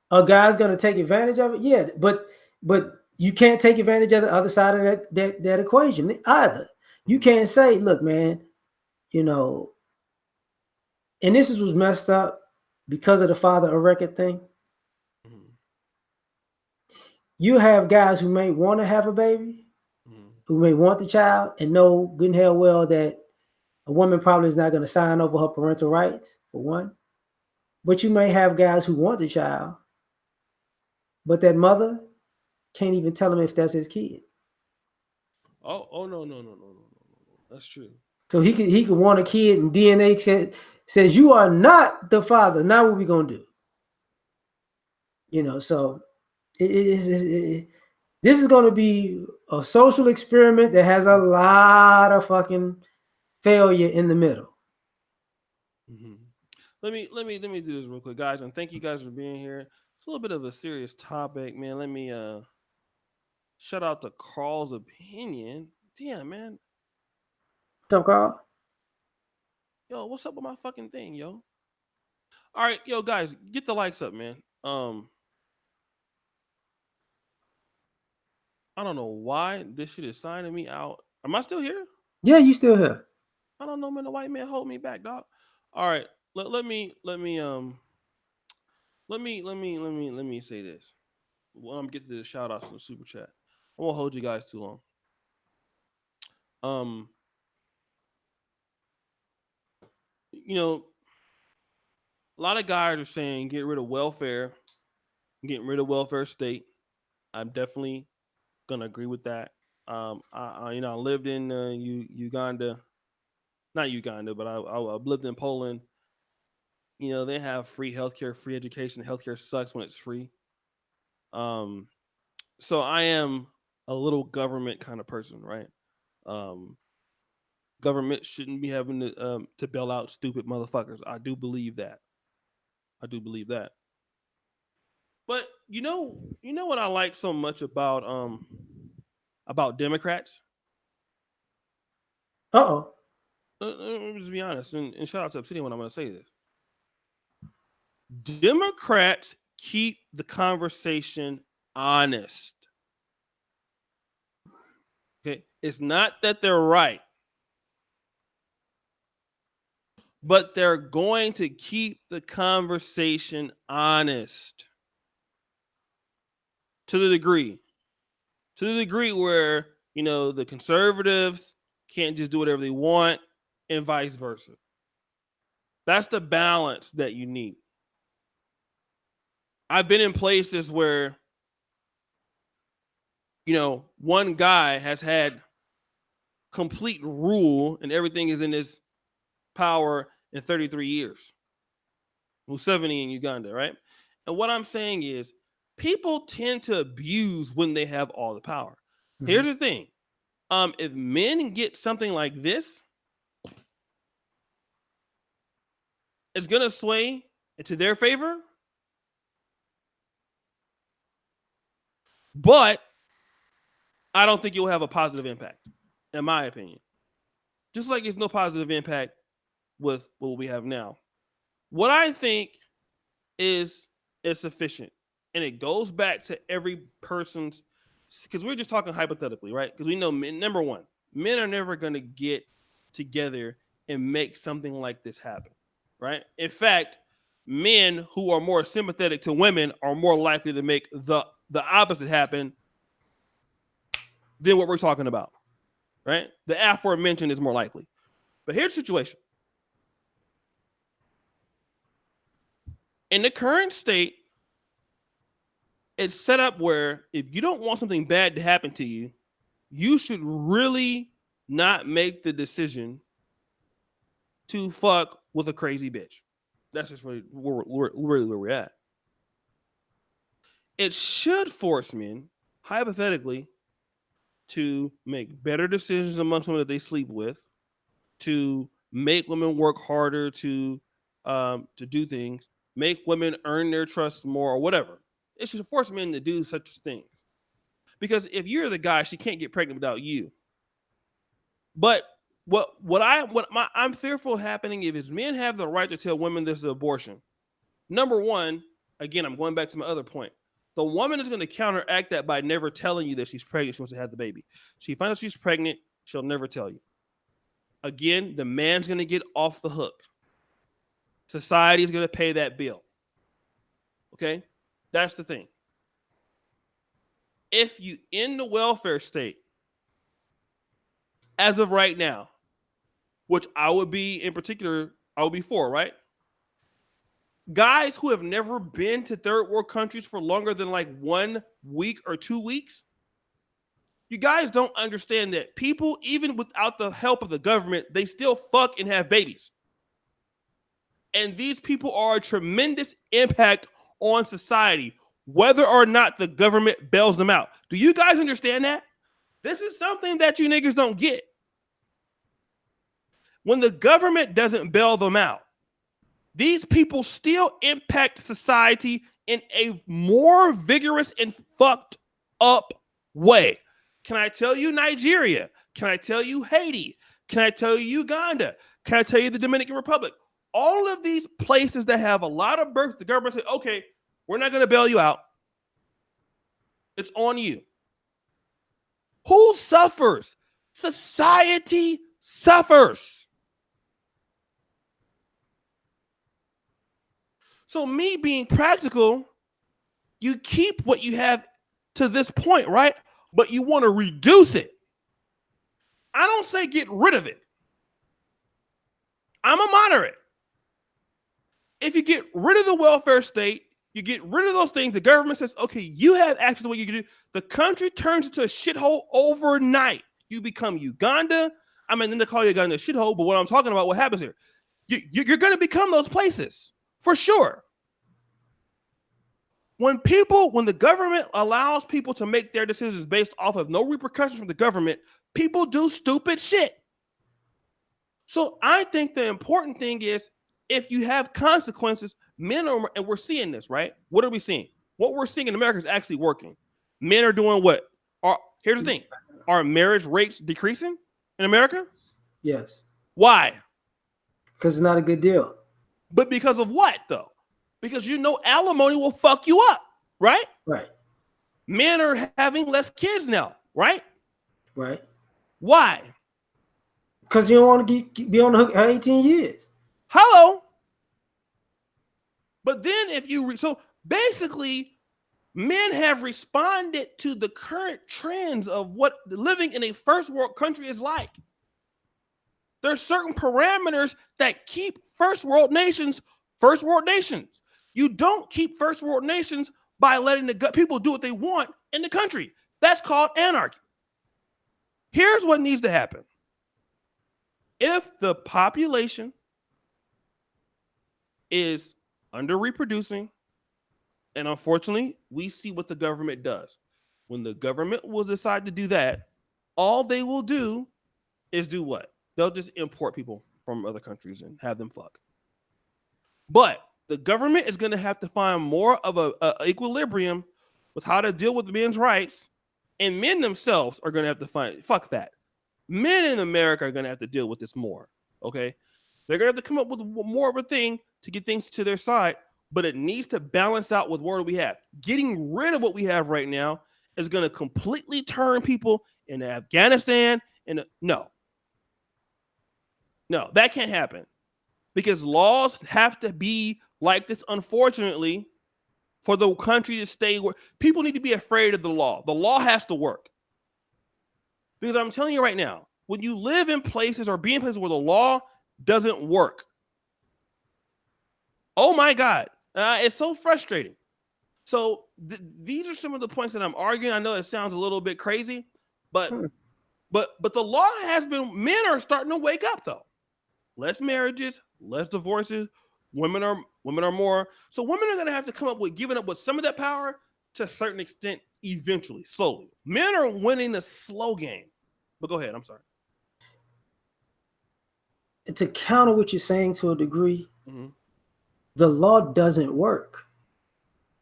a guy's gonna take advantage of it, yeah, but you can't take advantage of the other side of that equation either. You can't say, look, man, you know, and this was messed up because of the father of record thing. You have guys who may want to have a baby, who may want the child, and know good and hell well that a woman probably is not going to sign over her parental rights, for one. But you may have guys who want the child, but that mother can't even tell him if that's his kid. Oh no. That's true. So he could want a kid, and DNA says you are not the father. Now what we gonna do? You know, so this is going to be a social experiment that has a lot of fucking failure in the middle. Let me do this real quick, guys, and thank you guys for being here. It's a little bit of a serious topic, man. Let me shout out to Carl's opinion. Damn, man. What's up, Carl? Yo, what's up with my fucking thing, yo? All right, yo, guys, get the likes up, man. I don't know why this shit is signing me out. Am I still here? Yeah, you still here. I don't know, man. The white man hold me back, dog. All right, let me say this. When I'm get to the shout outs in the super chat, I won't hold you guys too long. You know, a lot of guys are saying get rid of welfare, getting rid of welfare state. I'm definitely gonna agree with that. I lived in Uganda, not Uganda, but I've lived in Poland. You know, they have free healthcare, free education. Healthcare sucks when it's free. So I am a little government kind of person, right? Government shouldn't be having to bail out stupid motherfuckers. I do believe that. But you know what I like so much about Democrats? Uh-oh. Let me just be honest, and shout out to Obsidian when I'm going to say this. Democrats keep the conversation honest. Okay, it's not that they're right, but they're going to keep the conversation honest to the degree where the conservatives can't just do whatever they want and vice versa. That's the balance that you need. I've been in places where one guy has had complete rule and everything is in his power in 33 years. Who's 70 in Uganda, right? And what I'm saying is people tend to abuse when they have all the power. Mm-hmm. Here's the thing. If men get something like this, it's going to sway into their favor. But I don't think it will have a positive impact, in my opinion. Just like it's no positive impact with what we have now. What I think is sufficient, and it goes back to every person's, because we're just talking hypothetically, right? Because we know, number one, men are never going to get together and make something like this happen, right? In fact, men who are more sympathetic to women are more likely to make the opposite happen than what we're talking about, right? The aforementioned is more likely. But here's the situation. In the current state, it's set up where if you don't want something bad to happen to you, you should really not make the decision to fuck with a crazy bitch. That's just really where we're at. It should force men, hypothetically, to make better decisions amongst women that they sleep with, to make women work harder to do things, make women earn their trust more, or whatever. It should force men to do such things. Because if you're the guy, she can't get pregnant without you. But I'm fearful happening if men have the right to tell women this is abortion. Number one, again, I'm going back to my other point. The woman is going to counteract that by never telling you that she's pregnant. She wants to have the baby. She finds out she's pregnant. She'll never tell you. Again, the man's going to get off the hook. Society is going to pay that bill. Okay? That's the thing. If you in the welfare state, as of right now, which I would be in particular, I would be for, right? Guys who have never been to third world countries for longer than like 1 week or 2 weeks, you guys don't understand that people, even without the help of the government, they still fuck and have babies. And these people are a tremendous impact on society, whether or not the government bails them out. Do you guys understand that? This is something that you niggas don't get. When the government doesn't bail them out, these people still impact society in a more vigorous and fucked up way. Can I tell you Nigeria? Can I tell you Haiti? Can I tell you Uganda? Can I tell you the Dominican Republic? All of these places that have a lot of births, the government say, okay, we're not going to bail you out. It's on you. Who suffers? Society suffers. So me being practical, you keep what you have to this point, right? But you want to reduce it. I don't say get rid of it. I'm a moderate. If you get rid of the welfare state, you get rid of those things, the government says, okay, you have access to what you can do. The country turns into a shithole overnight. You become Uganda. I mean, then they call Uganda a shithole, but what I'm talking about, what happens here? You're going to become those places. For sure. When the government allows people to make their decisions based off of no repercussions from the government, people do stupid shit. So I think the important thing is if you have consequences, men are, and we're seeing this, right? What are we seeing? What we're seeing in America is actually working. Men are doing what? Here's the thing. Are marriage rates decreasing in America? Yes. Why? Because it's not a good deal. But because of what, though? Because alimony will fuck you up, right? Right. Men are having less kids now, right? Right. Why? Because you don't want to be on the hook for 18 years. Hello. But then so basically, men have responded to the current trends of what living in a first world country is like. There's certain parameters that keep first world nations. You don't keep first world nations by letting the people do what they want in the country. That's called anarchy. Here's what needs to happen. If the population is under reproducing, and unfortunately, we see what the government does. When the government will decide to do that, all they will do is do what? They'll just import people from other countries and have them fuck. But the government is going to have to find more of a equilibrium with how to deal with men's rights, and men themselves are going to have to fuck that. Men in America are going to have to deal with this more, okay? They're going to have to come up with more of a thing to get things to their side, but it needs to balance out with what we have. Getting rid of what we have right now is going to completely turn people in Afghanistan. No, that can't happen because laws have to be like this, unfortunately, for the country to stay where people need to be afraid of the law. The law has to work. Because I'm telling you right now, when you live in places or be in places where the law doesn't work, oh my God, it's so frustrating. So these are some of the points that I'm arguing. I know it sounds a little bit crazy, but the law has been. Men are starting to wake up though. Less marriages, less divorces. Women are more. So women are going to have to come up with giving up with some of that power to a certain extent eventually, slowly. Men are winning the slow game. But go ahead. I'm sorry. to counter what you're saying to a degree, Mm-hmm. the law doesn't work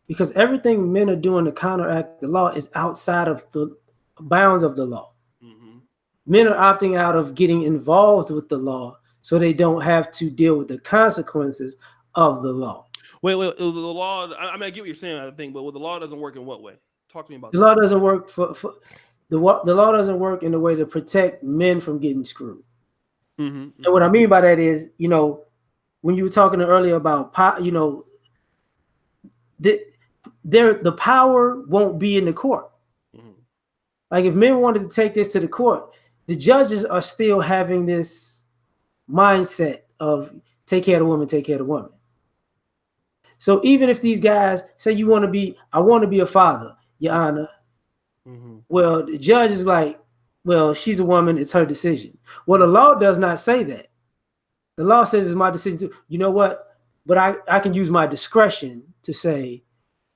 because everything men are doing to counteract the law is outside of the bounds of the law. Mm-hmm. Men are opting out of getting involved with the law so they don't have to deal with the consequences of the law. Wait. The law. I mean, I get what you're saying. I think, but the law doesn't work in what way? Talk to me about The that. law doesn't work for the law doesn't work in a way to protect men from getting screwed. Mm-hmm. And Mm-hmm. what I mean by that is, when you were talking earlier about, the the power won't be in the court. Mm-hmm. Like if men wanted to take this to the court, the judges are still having this mindset of take care of the woman, take care of the woman. So even if these guys say I want to be a father, Your Honor. Mm-hmm. Well, the judge is like, well, she's a woman, it's her decision. Well, the law does not say that. The law says it's my decision to, you know what? But I can use my discretion to say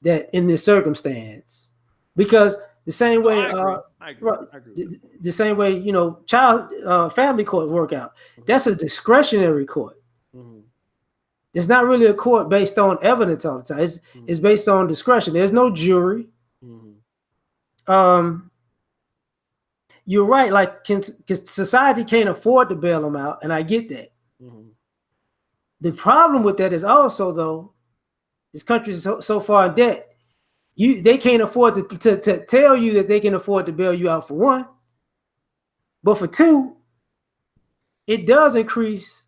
that in this circumstance, because the same No, way, I agree. I agree. I agree with that. the same way, child family court work out. That's a discretionary court. Mm-hmm. It's not really a court based on evidence all the time. It's based on discretion. There's no jury. Um, you're right. Like, because society can't afford to bail them out, and I get that. Mm-hmm. The problem with that is also, though, this country is so far in debt. They can't afford to tell you that they can afford to bail you out for one, but for two, it does increase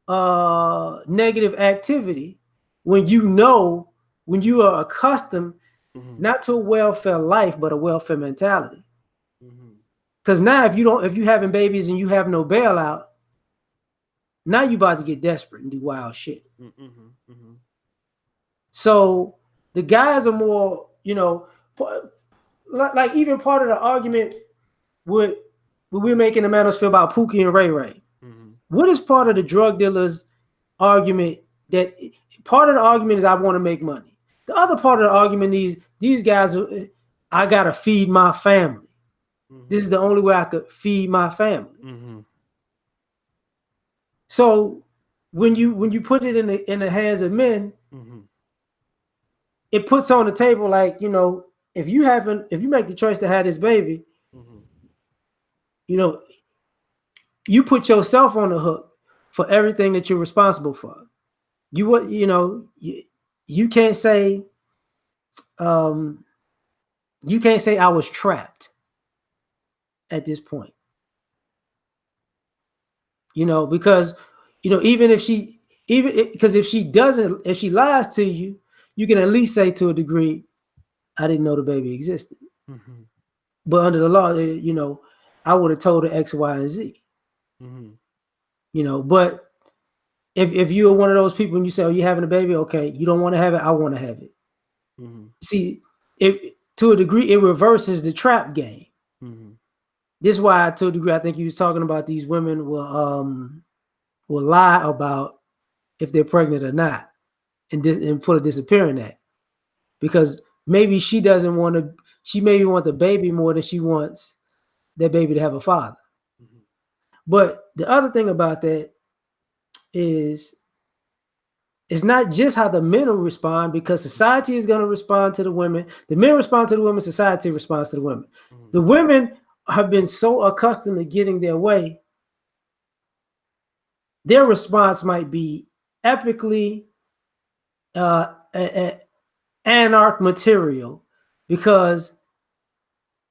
negative activity when you are accustomed not to a welfare life but a welfare mentality. Because now if you having babies and you have no bailout, now you about to get desperate and do wild shit. So the guys are more, like even part of the argument with we're making the manosphere about Pookie and Ray Ray. What is part of the drug dealers' argument? That part of the argument is I want to make money. The other part of the argument is these guys, I gotta feed my family. This is the only way I could feed my family. So when you put it in the hands of men, it puts on the table like, if you make the choice to have this baby, you put yourself on the hook for everything that you're responsible for. You can't say I was trapped at this point. Because even if she lies to you, you can at least say to a degree, I didn't know the baby existed. But under the law, I would have told her X, Y, and Z. But if you're one of those people and you say, oh, you're having a baby, okay, you don't want to have it, I want to have it. See, to a degree, it reverses the trap game. This is why, to a degree, I think you was talking about these women will lie about if they're pregnant or not, and put a disappearing act, because maybe she doesn't want to. She maybe want the baby more than she wants that baby to have a father. But the other thing about that is it's not just how the men will respond, because society is going to respond to the women. The men respond to the women. Society responds to the women. The women have been so accustomed to getting their way. Their response might be epically anarch material because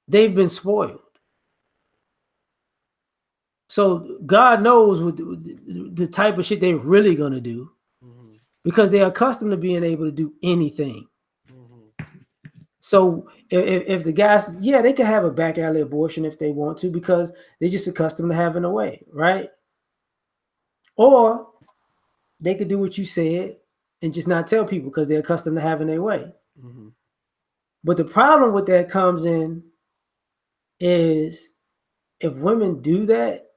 they've been spoiled. So God knows what the type of shit they're really going to do, because they're accustomed to being able to do anything. So if the guys, they can have a back alley abortion if they want to, because they're just accustomed to having a way, right? Or they could do what you said and just not tell people because they're accustomed to having their way. But the problem with that comes in is if women do that,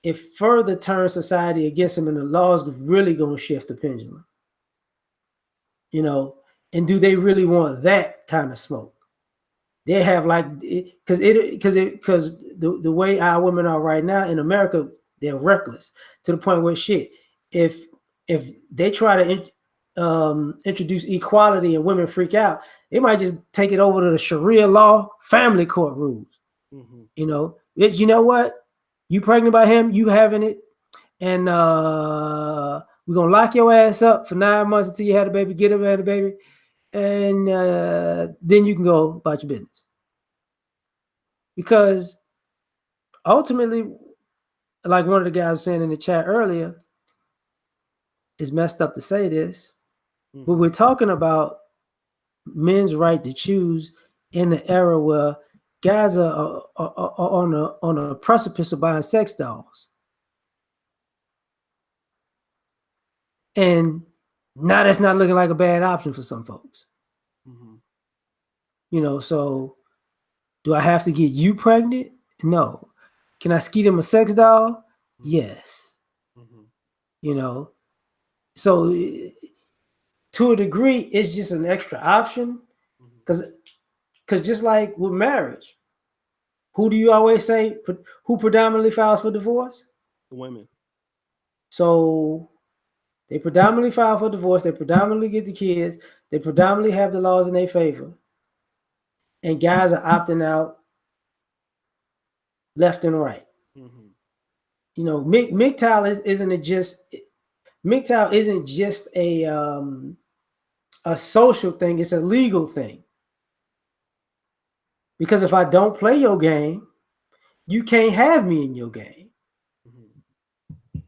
it further turns society against them, and the law is really going to shift the pendulum. And do they really want that kind of smoke? They have because the way our women are right now in America, They're reckless to the point where shit. If they try to introduce equality and women freak out, they might just take it over to the Sharia law family court rules. Mm-hmm. You know what? You pregnant by him, you having it, and we're gonna lock your ass up for 9 months until you had a baby, get him had a baby, and then you can go about your business. Because ultimately, like one of the guys was saying in the chat earlier, it's messed up to say this, but we're talking about men's right to choose in the era where guys are on a precipice of buying sex dolls. And now that's not looking like a bad option for some folks. Mm-hmm. So do I have to get you pregnant? No. Can I skeet him a sex doll? Mm-hmm. Yes. Mm-hmm. So to a degree, it's just an extra option. Because just like with marriage, who do you always say, who predominantly files for divorce? The women. So they predominantly file for divorce. They predominantly get the kids. They predominantly have the laws in their favor. And guys are opting out left and right. Mm-hmm. MGTOW isn't just a social thing. It's a legal thing. Because if I don't play your game, you can't have me in your game. Mm-hmm.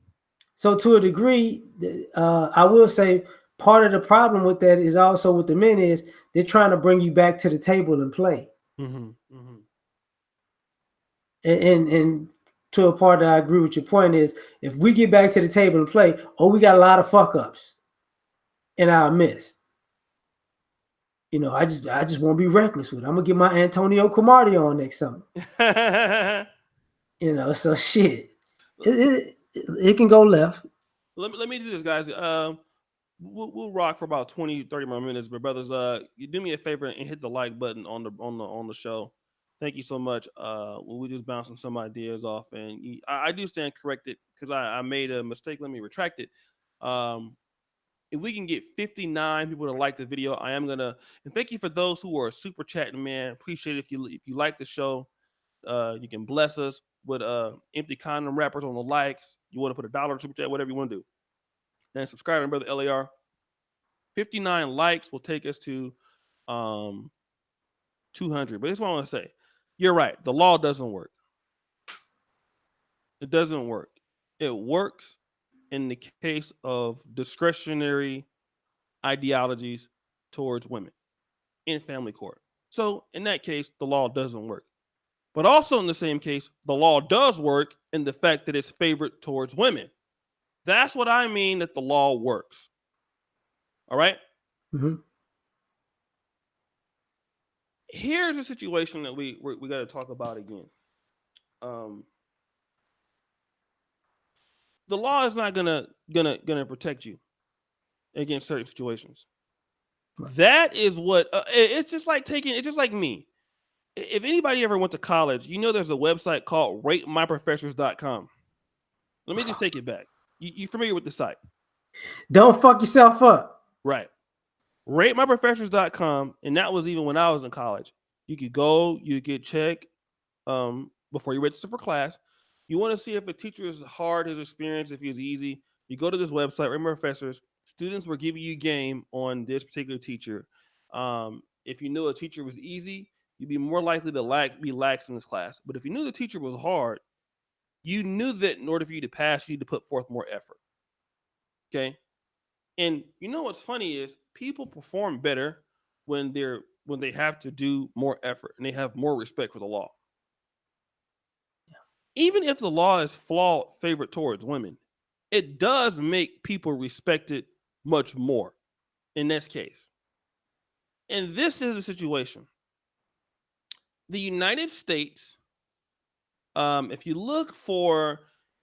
So to a degree, I will say part of the problem with that is also with the men is they're trying to bring you back to the table and play. Mm-hmm. Mm-hmm. And to a part that I agree with your point is if we get back to the table and play, we got a lot of fuck ups in our midst. I just want to be reckless with it. I'm gonna get my Antonio Cromartie on next summer. So shit, it can go left. Let me do this, guys. We'll rock for about 20, 30 more minutes, but brothers, you do me a favor and hit the like button on the show. Thank you so much. We just bouncing some ideas off, and I do stand corrected because I made a mistake. Let me retract it. If we can get 59 people to like the video, I am gonna. And thank you for those who are super chatting, man. Appreciate it if you like the show. You can bless us with empty condom wrappers on the likes. You want to put $1 super chat, whatever you want to do. And subscribe to Brother LAR. 59 likes will take us to 200. But this is what I want to say. You're right. The law doesn't work. It doesn't work. It works in the case of discretionary ideologies towards women in family court. So in that case, the law doesn't work. But also in the same case, the law does work in the fact that it's favored towards women. That's what I mean that the law works. All right? Mm-hmm. Here's a situation that we got to talk about again. The law is not gonna protect you against certain situations. Right. That is what it's just like it's just like me. If anybody ever went to college, there's a website called ratemyprofessors.com. Let me just take it back. You familiar with the site? Don't fuck yourself up. Right. Ratemyprofessors.com, and that was even when I was in college. You could go, you get checked before you register for class. You want to see if a teacher is hard, his experience, if he's easy. You go to this website, Rate My Professors. Students will give you a game on this particular teacher. If you knew a teacher was easy, you'd be more likely to be lax in this class. But if you knew the teacher was hard, you knew that in order for you to pass, you need to put forth more effort. Okay? And what's funny is people perform better when they have to do more effort and they have more respect for the law. Even if the law is flawed, favored towards women, it does make people respect it much more in this case. And this is a situation. The United States, if you look for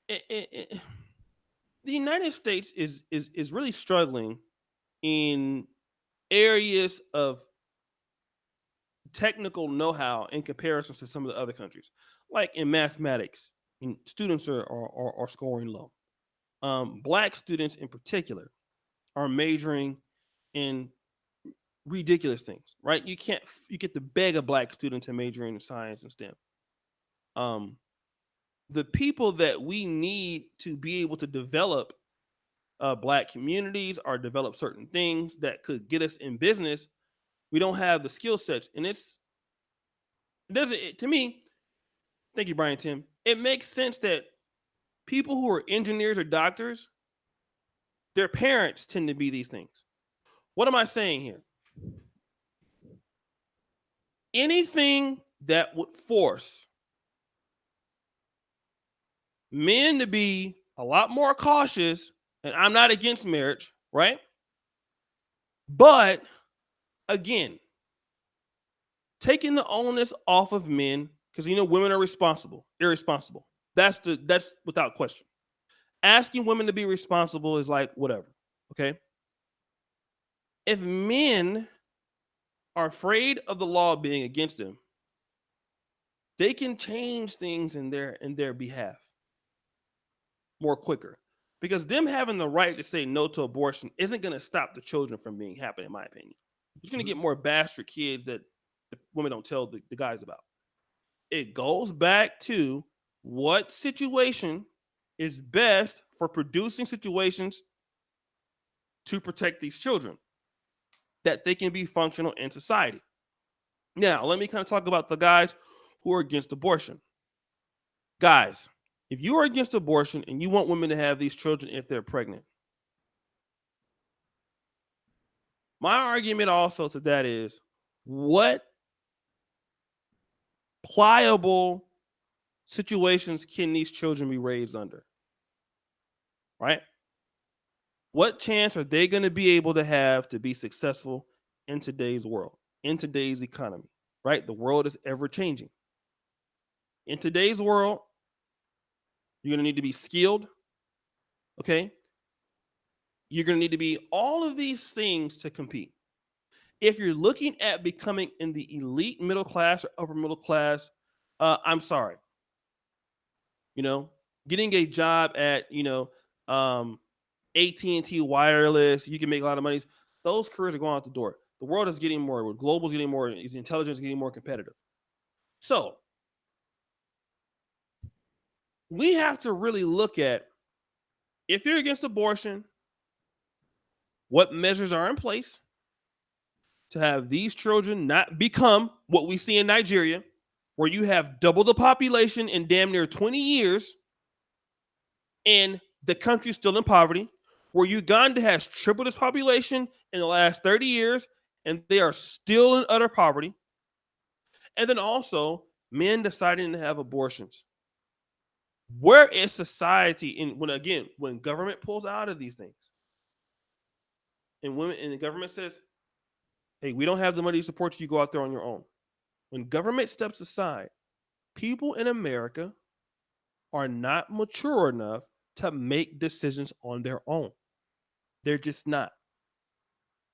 the United States is really struggling in areas of technical know-how in comparison to some of the other countries, like in mathematics, and students are scoring low. Black students in particular are majoring in ridiculous things, right? You get to beg a black student to major in science and STEM. Um, the people that we need to be able to develop black communities or develop certain things that could get us in business, we don't have the skill sets, and it doesn't to me. Thank you, Brian Tim. It makes sense that people who are engineers or doctors, their parents tend to be these things. What am I saying here? Anything that would force men to be a lot more cautious, and I'm not against marriage, right? But again, taking the onus off of men, because women are irresponsible. That's without question. Asking women to be responsible is like whatever. Okay. If men are afraid of the law being against them, they can change things in their behalf more quicker. Because them having the right to say no to abortion isn't going to stop the children from being happening, in my opinion. It's going to get more bastard kids that the women don't tell the guys about. It goes back to what situation is best for producing situations to protect these children that they can be functional in society. Now, let me kind of talk about the guys who are against abortion. Guys, if you are against abortion and you want women to have these children if they're pregnant, my argument also to that is what pliable situations can these children be raised under? Right? What chance are they going to be able to have to be successful in today's world, in today's economy? Right? The world is ever changing. In today's world, you're going to need to be skilled. Okay. You're going to need to be all of these things to compete. If you're looking at becoming in the elite middle class or upper middle class, I'm sorry. Getting a job at, AT&T Wireless, you can make a lot of money. Those careers are going out the door. The world is getting more, global is getting more, intelligence is getting more competitive. So we have to really look at, if you're against abortion, what measures are in place to have these children not become what we see in Nigeria, where you have double the population in damn near 20 years and the country's still in poverty, where Uganda has tripled its population in the last 30 years and they are still in utter poverty. And then also men deciding to have abortions. Where is society when government pulls out of these things? And the government says, hey, we don't have the money to support you, go out there on your own. When government steps aside, people in America are not mature enough to make decisions on their own. They're just not.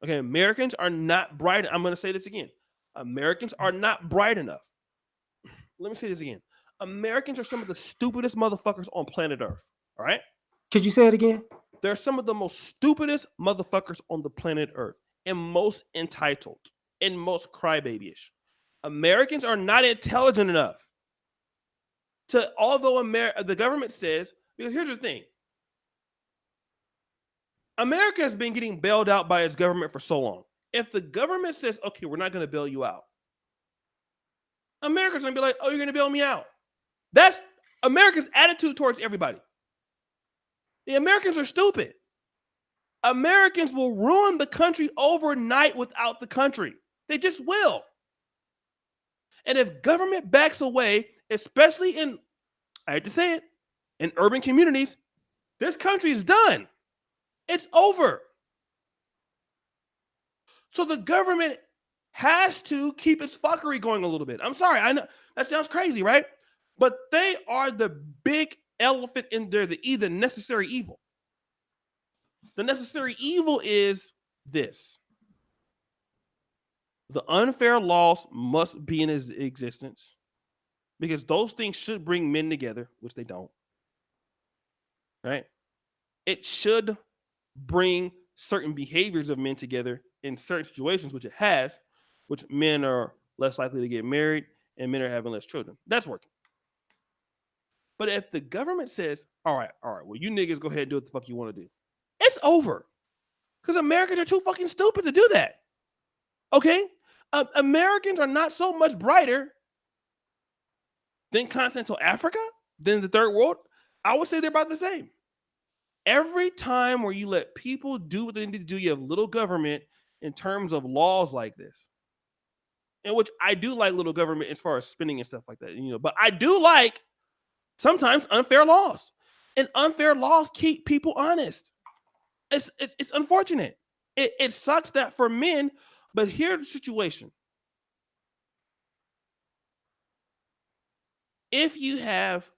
Okay, Americans are not bright. I'm going to say this again. Americans are not bright enough. Let me say this again. Americans are some of the stupidest motherfuckers on planet Earth. All right? Could you say it again? They're some of the most stupidest motherfuckers on the planet Earth and most entitled and most crybabyish. Americans are not intelligent enough to, although the government says, because here's the thing. America has been getting bailed out by its government for so long. If the government says, okay, we're not going to bail you out, America's going to be like, oh, you're going to bail me out. That's America's attitude towards everybody. The Americans are stupid. Americans will ruin the country overnight without the country. They just will. And if government backs away, especially in, I hate to say it, in urban communities, this country is done. It's over. So the government has to keep its fuckery going a little bit. I'm sorry, I know that sounds crazy, right? But they are the big elephant in there, the necessary evil. The necessary evil is this. The unfair laws must be in existence. because those things should bring men together, which they don't. Right? It should bring certain behaviors of men together in certain situations, which it has, which men are less likely to get married and men are having less children. That's working. But if the government says, all right, well, you niggas go ahead and do what the fuck you want to do, it's over. Because Americans are too fucking stupid to do that. Okay? Americans are not so much brighter than continental Africa, than the third world. I would say they're about the same. Every time where you let people do what they need to do, you have little government in terms of laws like this. In which I do like little government as far as spending and stuff like that, but I do like sometimes unfair laws. And unfair laws keep people honest. It's unfortunate. It sucks that for men, but here's the situation. If you have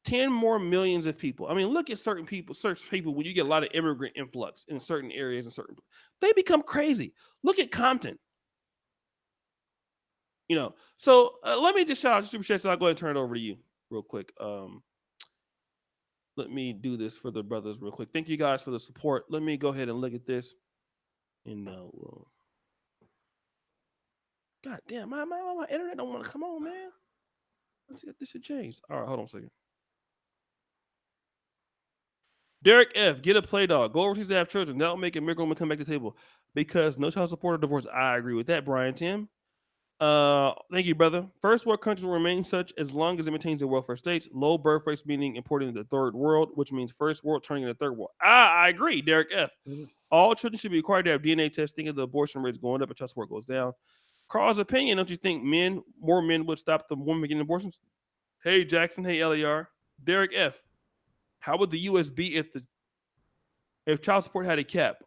10 more millions of people, I mean, look at certain people when you get a lot of immigrant influx in certain areas and they become crazy. Look at Compton. So let me just shout out to Super Chats. I'll go ahead and turn it over to you real quick. Let me do this for the brothers real quick. Thank you guys for the support. Let me go ahead and look at this. And God damn, my internet don't want to come on, man. Let's get this shit changed. All right, hold on a second. Derek F, get a play dog. Go overseas to have children. That'll make a miracle woman come back to the table. Because no child support or divorce. I agree with that, Brian Tim. Thank you, brother. First world countries will remain such as long as it maintains their welfare states. Low birth rates meaning important in the third world, which means first world turning into third world. I agree, Derek F. Mm-hmm. All children should be required to have DNA testing. If the abortion rates going up and child support goes down. Carl's opinion, don't you think more men would stop the women getting abortions? Hey, Jackson. Hey, LER. Derek F. How would the US be if child support had a cap?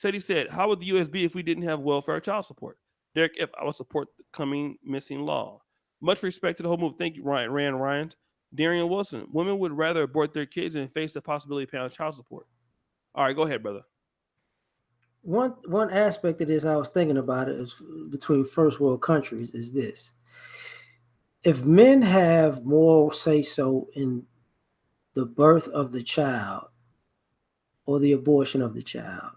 He said, how would the US be if we didn't have welfare child support? Derek F, I would support the coming missing law. Much respect to the whole move. Thank you, Ryan. Darian Wilson. Women would rather abort their kids than face the possibility of paying child support. All right, go ahead, brother. One aspect of this I was thinking about it is between first world countries is this. If men have more say so in the birth of the child or the abortion of the child,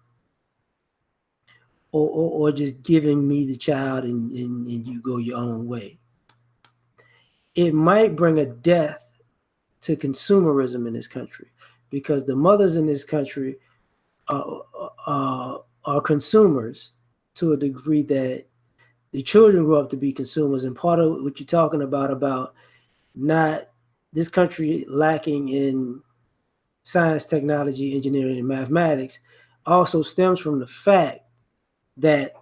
or just giving me the child and you go your own way, it might bring a death to consumerism in this country, because the mothers in this country are consumers to a degree that the children grow up to be consumers. And part of what you're talking about not this country lacking in science, technology, engineering, and mathematics also stems from the fact that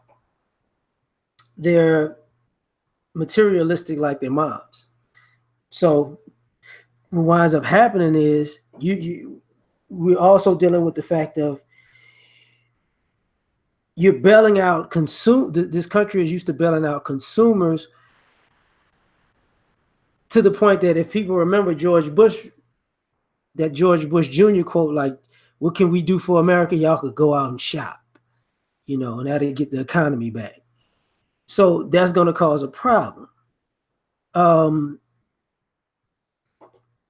they're materialistic like their moms. So what winds up happening is we're also dealing with the fact of you're bailing out this country is used to bailing out consumers to the point that if people remember George Bush Jr. quote, like, what can we do for America? Y'all could go out and shop, and that'll get the economy back. So that's going to cause a problem.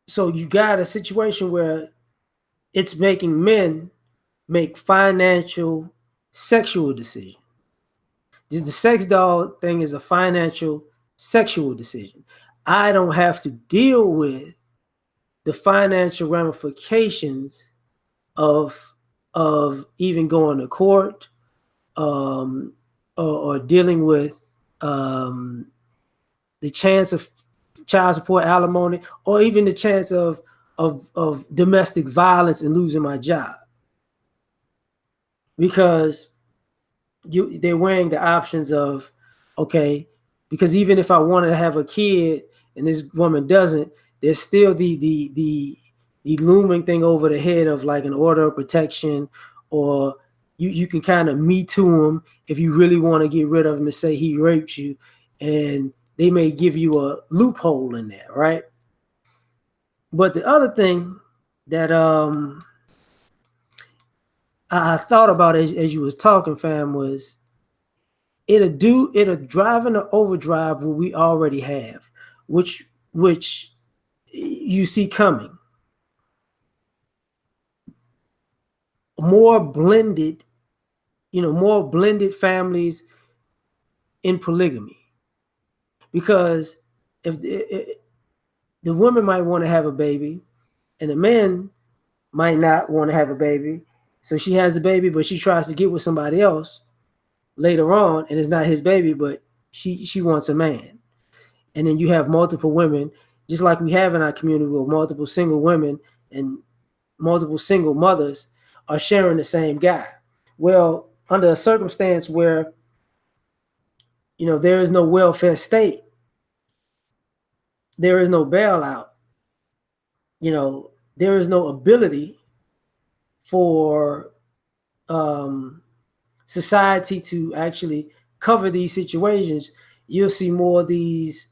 So you got a situation where it's making men make financial, sexual decisions. The sex doll thing is a financial, sexual decision. I don't have to deal with the financial ramifications of even going to court, or dealing with the chance of child support, alimony, or even the chance of domestic violence and losing my job, because they're weighing the options of, okay, because even if I wanted to have a kid and this woman doesn't, there's still the looming thing over the head of like an order of protection, or you can kind of Me Too him if you really want to get rid of him and say he raped you, and they may give you a loophole in there, right? But the other thing that I thought about as you was talking, fam, was it'll drive in the overdrive what we already have, which which you see coming. More blended families in polygamy. Because if the woman might want to have a baby and the man might not want to have a baby, so she has the baby, but she tries to get with somebody else later on, and it's not his baby, but she wants a man. And then you have multiple women, just like we have in our community, with multiple single women and multiple single mothers are sharing the same guy. Well, under a circumstance where there is no welfare state, there is no bailout, there is no ability for society to actually cover these situations, you'll see more of these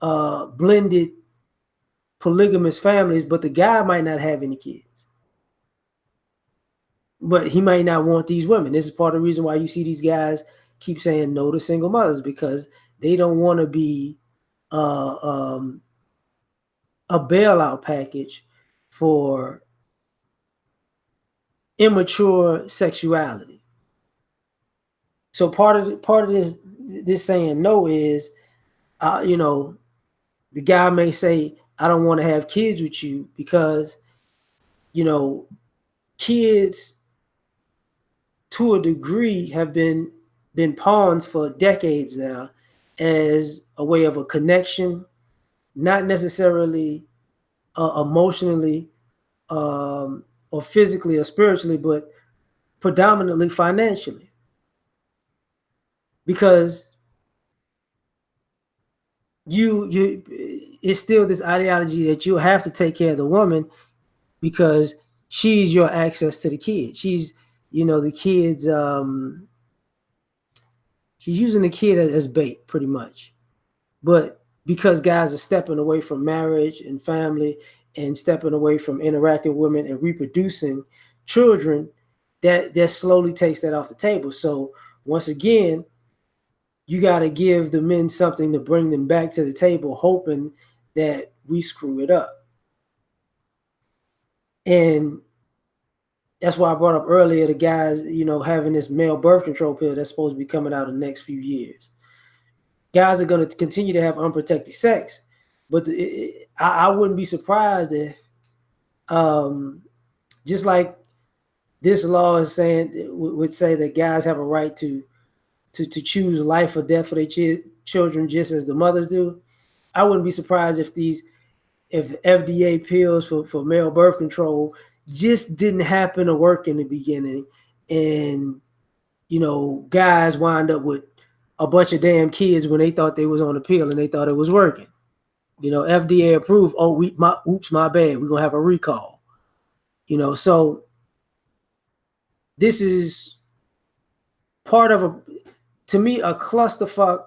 blended polygamous families, but the guy might not have any kids. But he might not want these women. This is part of the reason why you see these guys keep saying no to single mothers, because they don't want to be a bailout package for immature sexuality. So part of this saying no is, the guy may say, I don't want to have kids with you because, kids to a degree have been pawns for decades now as a way of a connection, not necessarily emotionally or physically or spiritually, but predominantly financially. Because it's still this ideology that you have to take care of the woman because she's your access to the kid. She's, the kids, she's using the kid as bait pretty much. But because guys are stepping away from marriage and family and stepping away from interacting with women and reproducing children, that slowly takes that off the table. So once again, you got to give the men something to bring them back to the table, hoping that we screw it up. And that's why I brought up earlier the guys, having this male birth control pill that's supposed to be coming out in the next few years. Guys are going to continue to have unprotected sex, but I wouldn't be surprised if, just like this law is saying, would say that guys have a right to choose life or death for their children, just as the mothers do. I wouldn't be surprised if FDA pills for male birth control just didn't happen to work in the beginning, and guys wind up with a bunch of damn kids when they thought they was on a pill and they thought it was working. FDA approved. Oh, my bad. We're gonna have a recall. So this is part of to me, a clusterfuck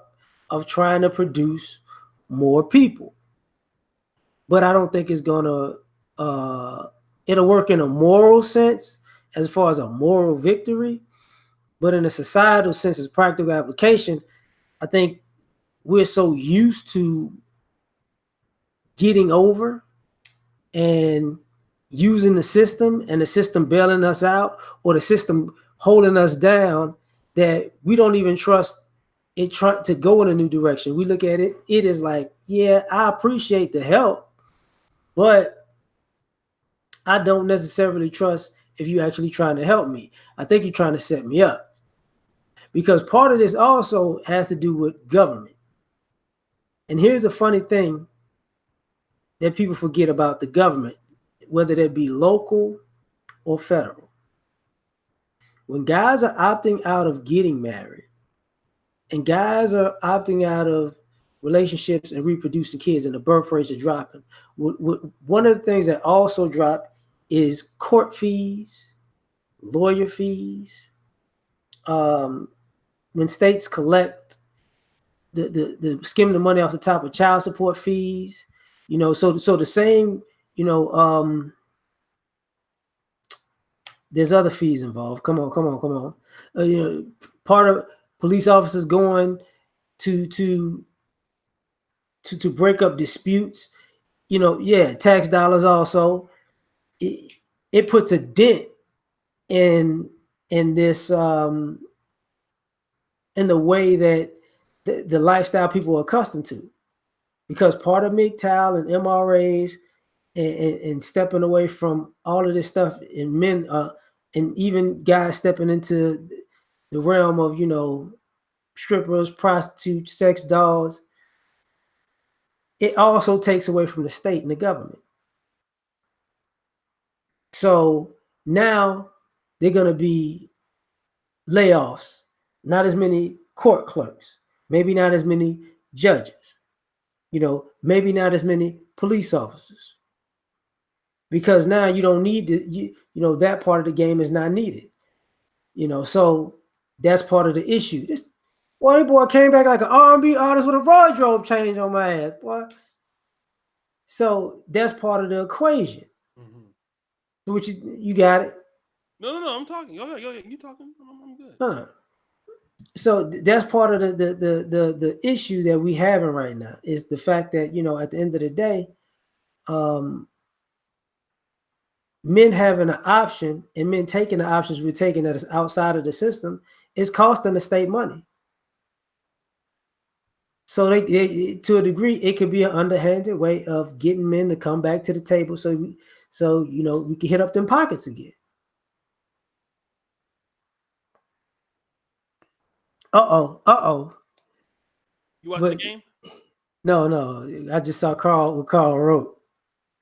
of trying to produce more people. But I don't think it's gonna it'll work in a moral sense, as far as a moral victory. But in a societal sense, as practical application, I think we're so used to getting over and using the system, and the system bailing us out, or the system holding us down, that we don't even trust it to go in a new direction. We look at it is like, yeah, I appreciate the help, but I don't necessarily trust if you're actually trying to help me. I think you're trying to set me up. Because part of this also has to do with government. And here's a funny thing that people forget about the government, whether that be local or federal. When guys are opting out of getting married, and guys are opting out of relationships and reproducing kids, and the birth rates are dropping, one of the things that also drop is court fees, lawyer fees. When states collect the skimming the money off the top of child support fees, so the same, there's other fees involved. Come on. Part of police officers going to to break up disputes. Yeah, tax dollars also. It puts a dent in this in the way that the lifestyle people are accustomed to, because part of MGTOW and MRAs and stepping away from all of this stuff, and men and even guys stepping into the realm of strippers, prostitutes, sex dolls. It also takes away from the state and the government. So now they're going to be layoffs, not as many court clerks, maybe not as many judges, maybe not as many police officers, because now you don't need to, that part of the game is not needed, so that's part of the issue. This boy came back like an R&B artist with a wardrobe change on my ass, boy. So that's part of the equation. Which you got it. No. I'm talking. Go ahead. You talking? I'm good. So that's part of the issue that we having right now, is the fact that at the end of the day, men having an option and men taking the options we're taking that is outside of the system is costing the state money. So they to a degree, it could be an underhanded way of getting men to come back to the table, so we can hit up them pockets again. Uh-oh. You watching the game? No. I just saw what Carl wrote.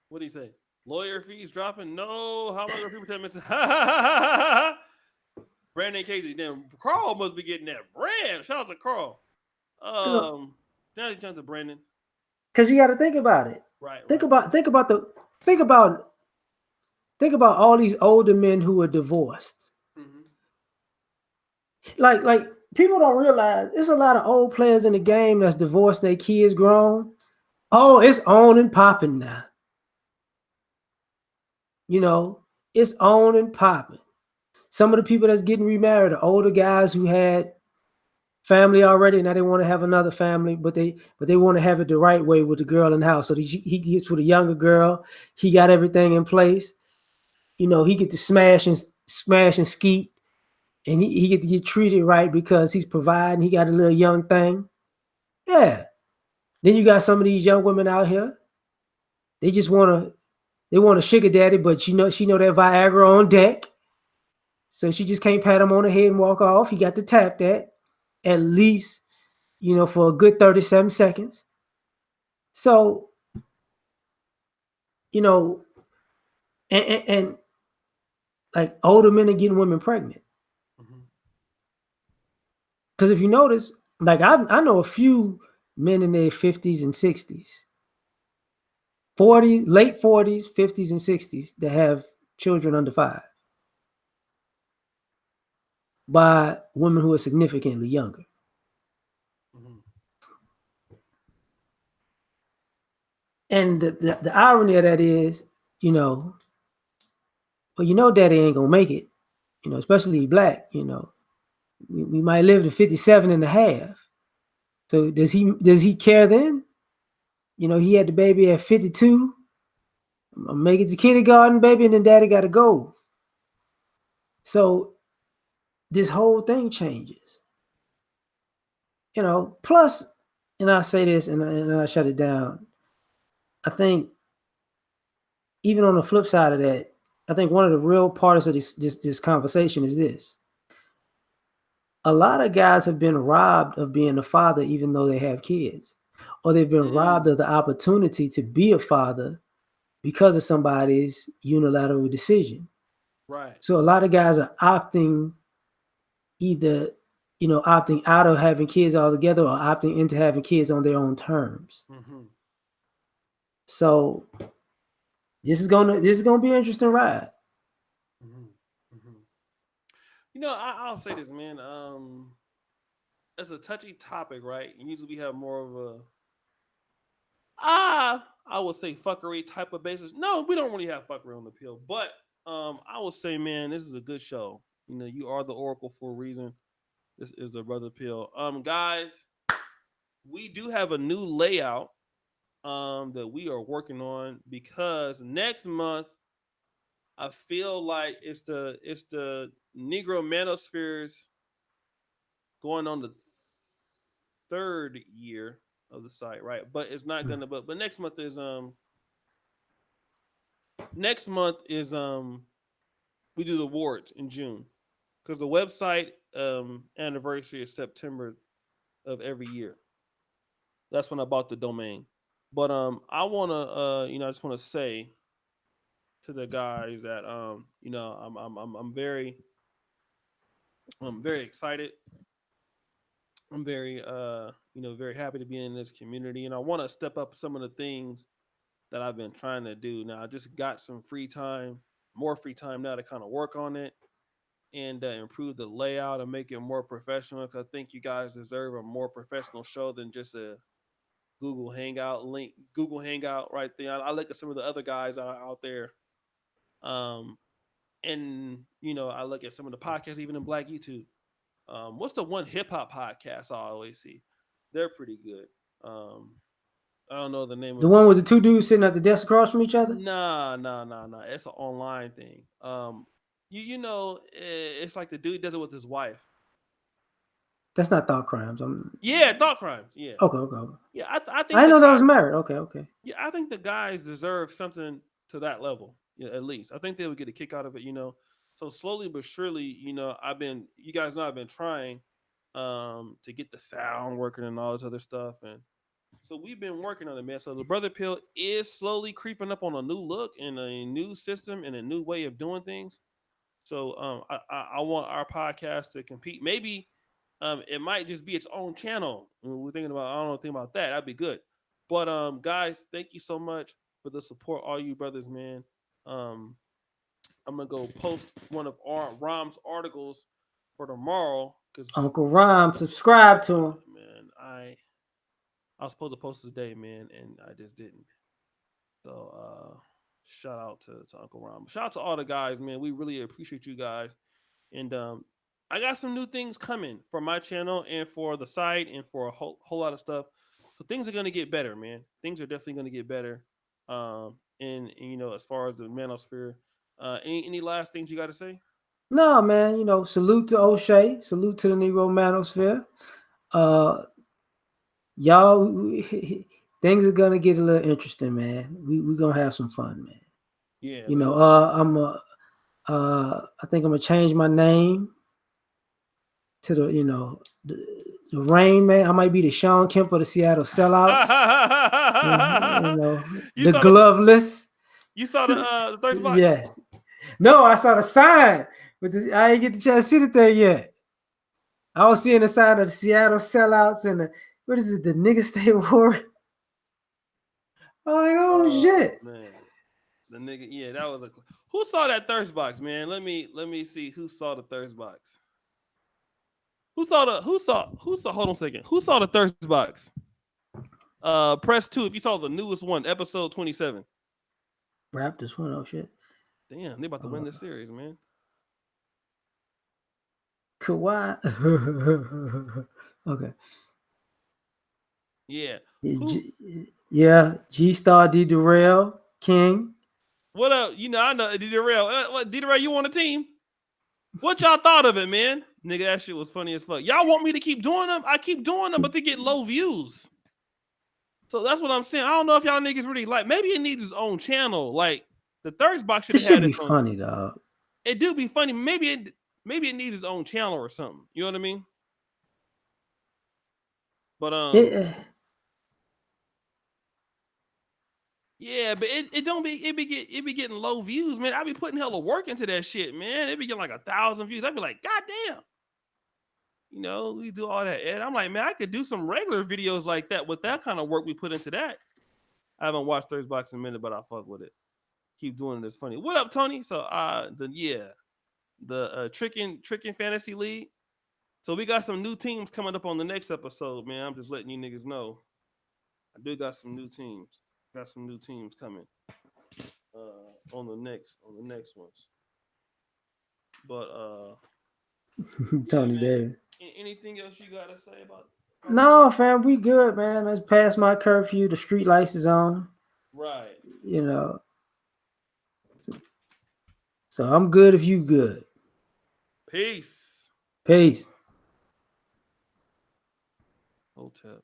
What did he say? Lawyer fees dropping? No. How long are people telling me? Brandon Casey. Damn, Carl must be getting that bread. Shout out to Carl. Shout out to Brandon. Because you got to think about it. Right. Think about all these older men who are divorced. Like people don't realize there's a lot of old players in the game that's divorced, their kids grown. Oh, it's on and popping now. It's on and popping. Some of the people that's getting remarried are older guys who had family already. Now they want to have another family, but they want to have it the right way with the girl in the house. So he gets with a younger girl. He got everything in place. He get to smash and skeet, and he get to get treated right because he's providing. He got a little young thing. Yeah. Then you got some of these young women out here. They just want a sugar daddy, but she know that Viagra on deck. So she just can't pat him on the head and walk off. He got to tap that at least, for a good 37 seconds. So, and like older men are getting women pregnant. Because if you notice, like I know a few men in their 50s and 60s, 40s, late 40s, 50s, and 60s that have children under 5 by women who are significantly younger. And the irony of that is, well, daddy ain't gonna make it, especially black, we might live to 57 and a half. So does he care then? He had the baby at 52. I'm make it to kindergarten, baby, and then daddy got to go. So this whole thing changes. Plus, and I say this and I shut it down. I think even on the flip side of that, I think one of the real parts of this conversation is this. A lot of guys have been robbed of being a father even though they have kids. Or they've been robbed of the opportunity to be a father because of somebody's unilateral decision. Right. So a lot of guys are opting out of having kids altogether or opting into having kids on their own terms. So this is gonna be an interesting ride. I'll say this, man. It's a touchy topic, right? Usually we have more of a I would say fuckery type of basis. No, we don't really have fuckery on the pill, but I would say, man, this is a good show. You are the oracle for a reason. This is the brother pill. Guys, we do have a new layout that we are working on, because next month I feel like it's the Negro Manospheres going on the third year of the site, right? But it's not gonna. But next month is we do the awards in June, because the website anniversary is September of every year. That's when I bought the domain. But I wanna I just wanna say to the guys that I'm very excited. I'm very very happy to be in this community, and I want to step up some of the things that I've been trying to do. Now I just got some free time, more free time now to kind of work on it and improve the layout and make it more professional. Because I think you guys deserve a more professional show than just a Google Hangout link, Google Hangout right there. I look at some of the other guys out there, um, and I look at some of the podcasts, even in Black YouTube. What's the one hip hop podcast I always see? They're pretty good. I don't know the name The of it. one with the two dudes sitting at the desk across from each other? Nah, nah, nah, nah. It's an online thing. It's like the dude does it with his wife. That's not thought crimes. Yeah, thought crimes. Yeah, Okay, okay, okay. yeah. I I think didn't the know that guy. was married. Okay, okay. Yeah, I think the guys deserve something to that level. Yeah, at least I think they would get a kick out of it. So slowly but surely, you guys know I've been trying to get the sound working and all this other stuff, and so we've been working on it, man. So the Brother Pill is slowly creeping up on a new look and a new system and a new way of doing things. So I want our podcast to compete. Maybe it might just be its own channel. We're thinking about, I don't know, think about that. That'd be good. But guys, thank you so much for the support, all you brothers, man. Um, I'm gonna go post one of Rom's articles for tomorrow because Uncle Rhyme, subscribe to him. man, I was supposed to post today, man, and I just didn't. So shout out to Uncle Rom. Shout out to all the guys, man. We really appreciate you guys. And I got some new things coming for my channel and for the site and for a whole lot of stuff. So things are gonna get better, man. Things are definitely gonna get better. And as far as the manosphere, any last things you got to say? No, man, salute to O'Shea, salute to the Negro Manosphere. Y'all, things are gonna get a little interesting, man. We're gonna have some fun, man. Yeah, You we know, gonna have fun. I think I'm gonna change my name to the Rain Man. I might be the Sean Kemp of the Seattle Sellouts. you The saw the Gloveless. you saw the thirst box. Yes. No, I saw the sign, but I ain't get the chance to see it there yet. I was seeing the sign of the Seattle Sellouts and what is it? The Nigga Stay War. I'm like, oh Oh shit. man, the nigga. Yeah, that was a. Who saw that thirst box, man? Let me see who saw the thirst box. Who saw? Hold on a second. Who saw the thirst box? Press 2 if you saw the newest one, episode 27. Rap this one. Oh shit. Damn, they about to win this series, man. Kawhi. Okay. Yeah. Who? Yeah. G Star D Durrell King. What up? I know D-Rail. What D-Rail? You on the team? What y'all thought of it, man? Nigga, that shit was funny as fuck. Y'all want me to keep doing them? I keep doing them, but they get low views. So that's what I'm saying. I don't know if y'all niggas really like. Maybe it needs its own channel. Like the thirst box should This have should had be its own. funny, dog. It do be funny. Maybe it needs its own channel or something. You know what I mean? But It, yeah, but it don't be it be getting low views, man. I be putting hella work into that shit, man. It be getting like 1,000 views. I'd be like, God damn. We do all that. And I'm like, man, I could do some regular videos like that with that kind of work we put into that. I haven't watched Thursday Box in a minute, but I fuck with it. Keep doing it. It's funny. What up, Tony? So the tricking fantasy league. So we got some new teams coming up on the next episode, man. I'm just letting you niggas know. I do got some new teams. Got some new teams coming on the next ones. But yeah, Tony man. Davis. Anything else you gotta say about No, fam, we good, man. Let's pass my curfew. The street lights is on. Right. You know. So I'm good if you good. Peace. Peace. Hotel.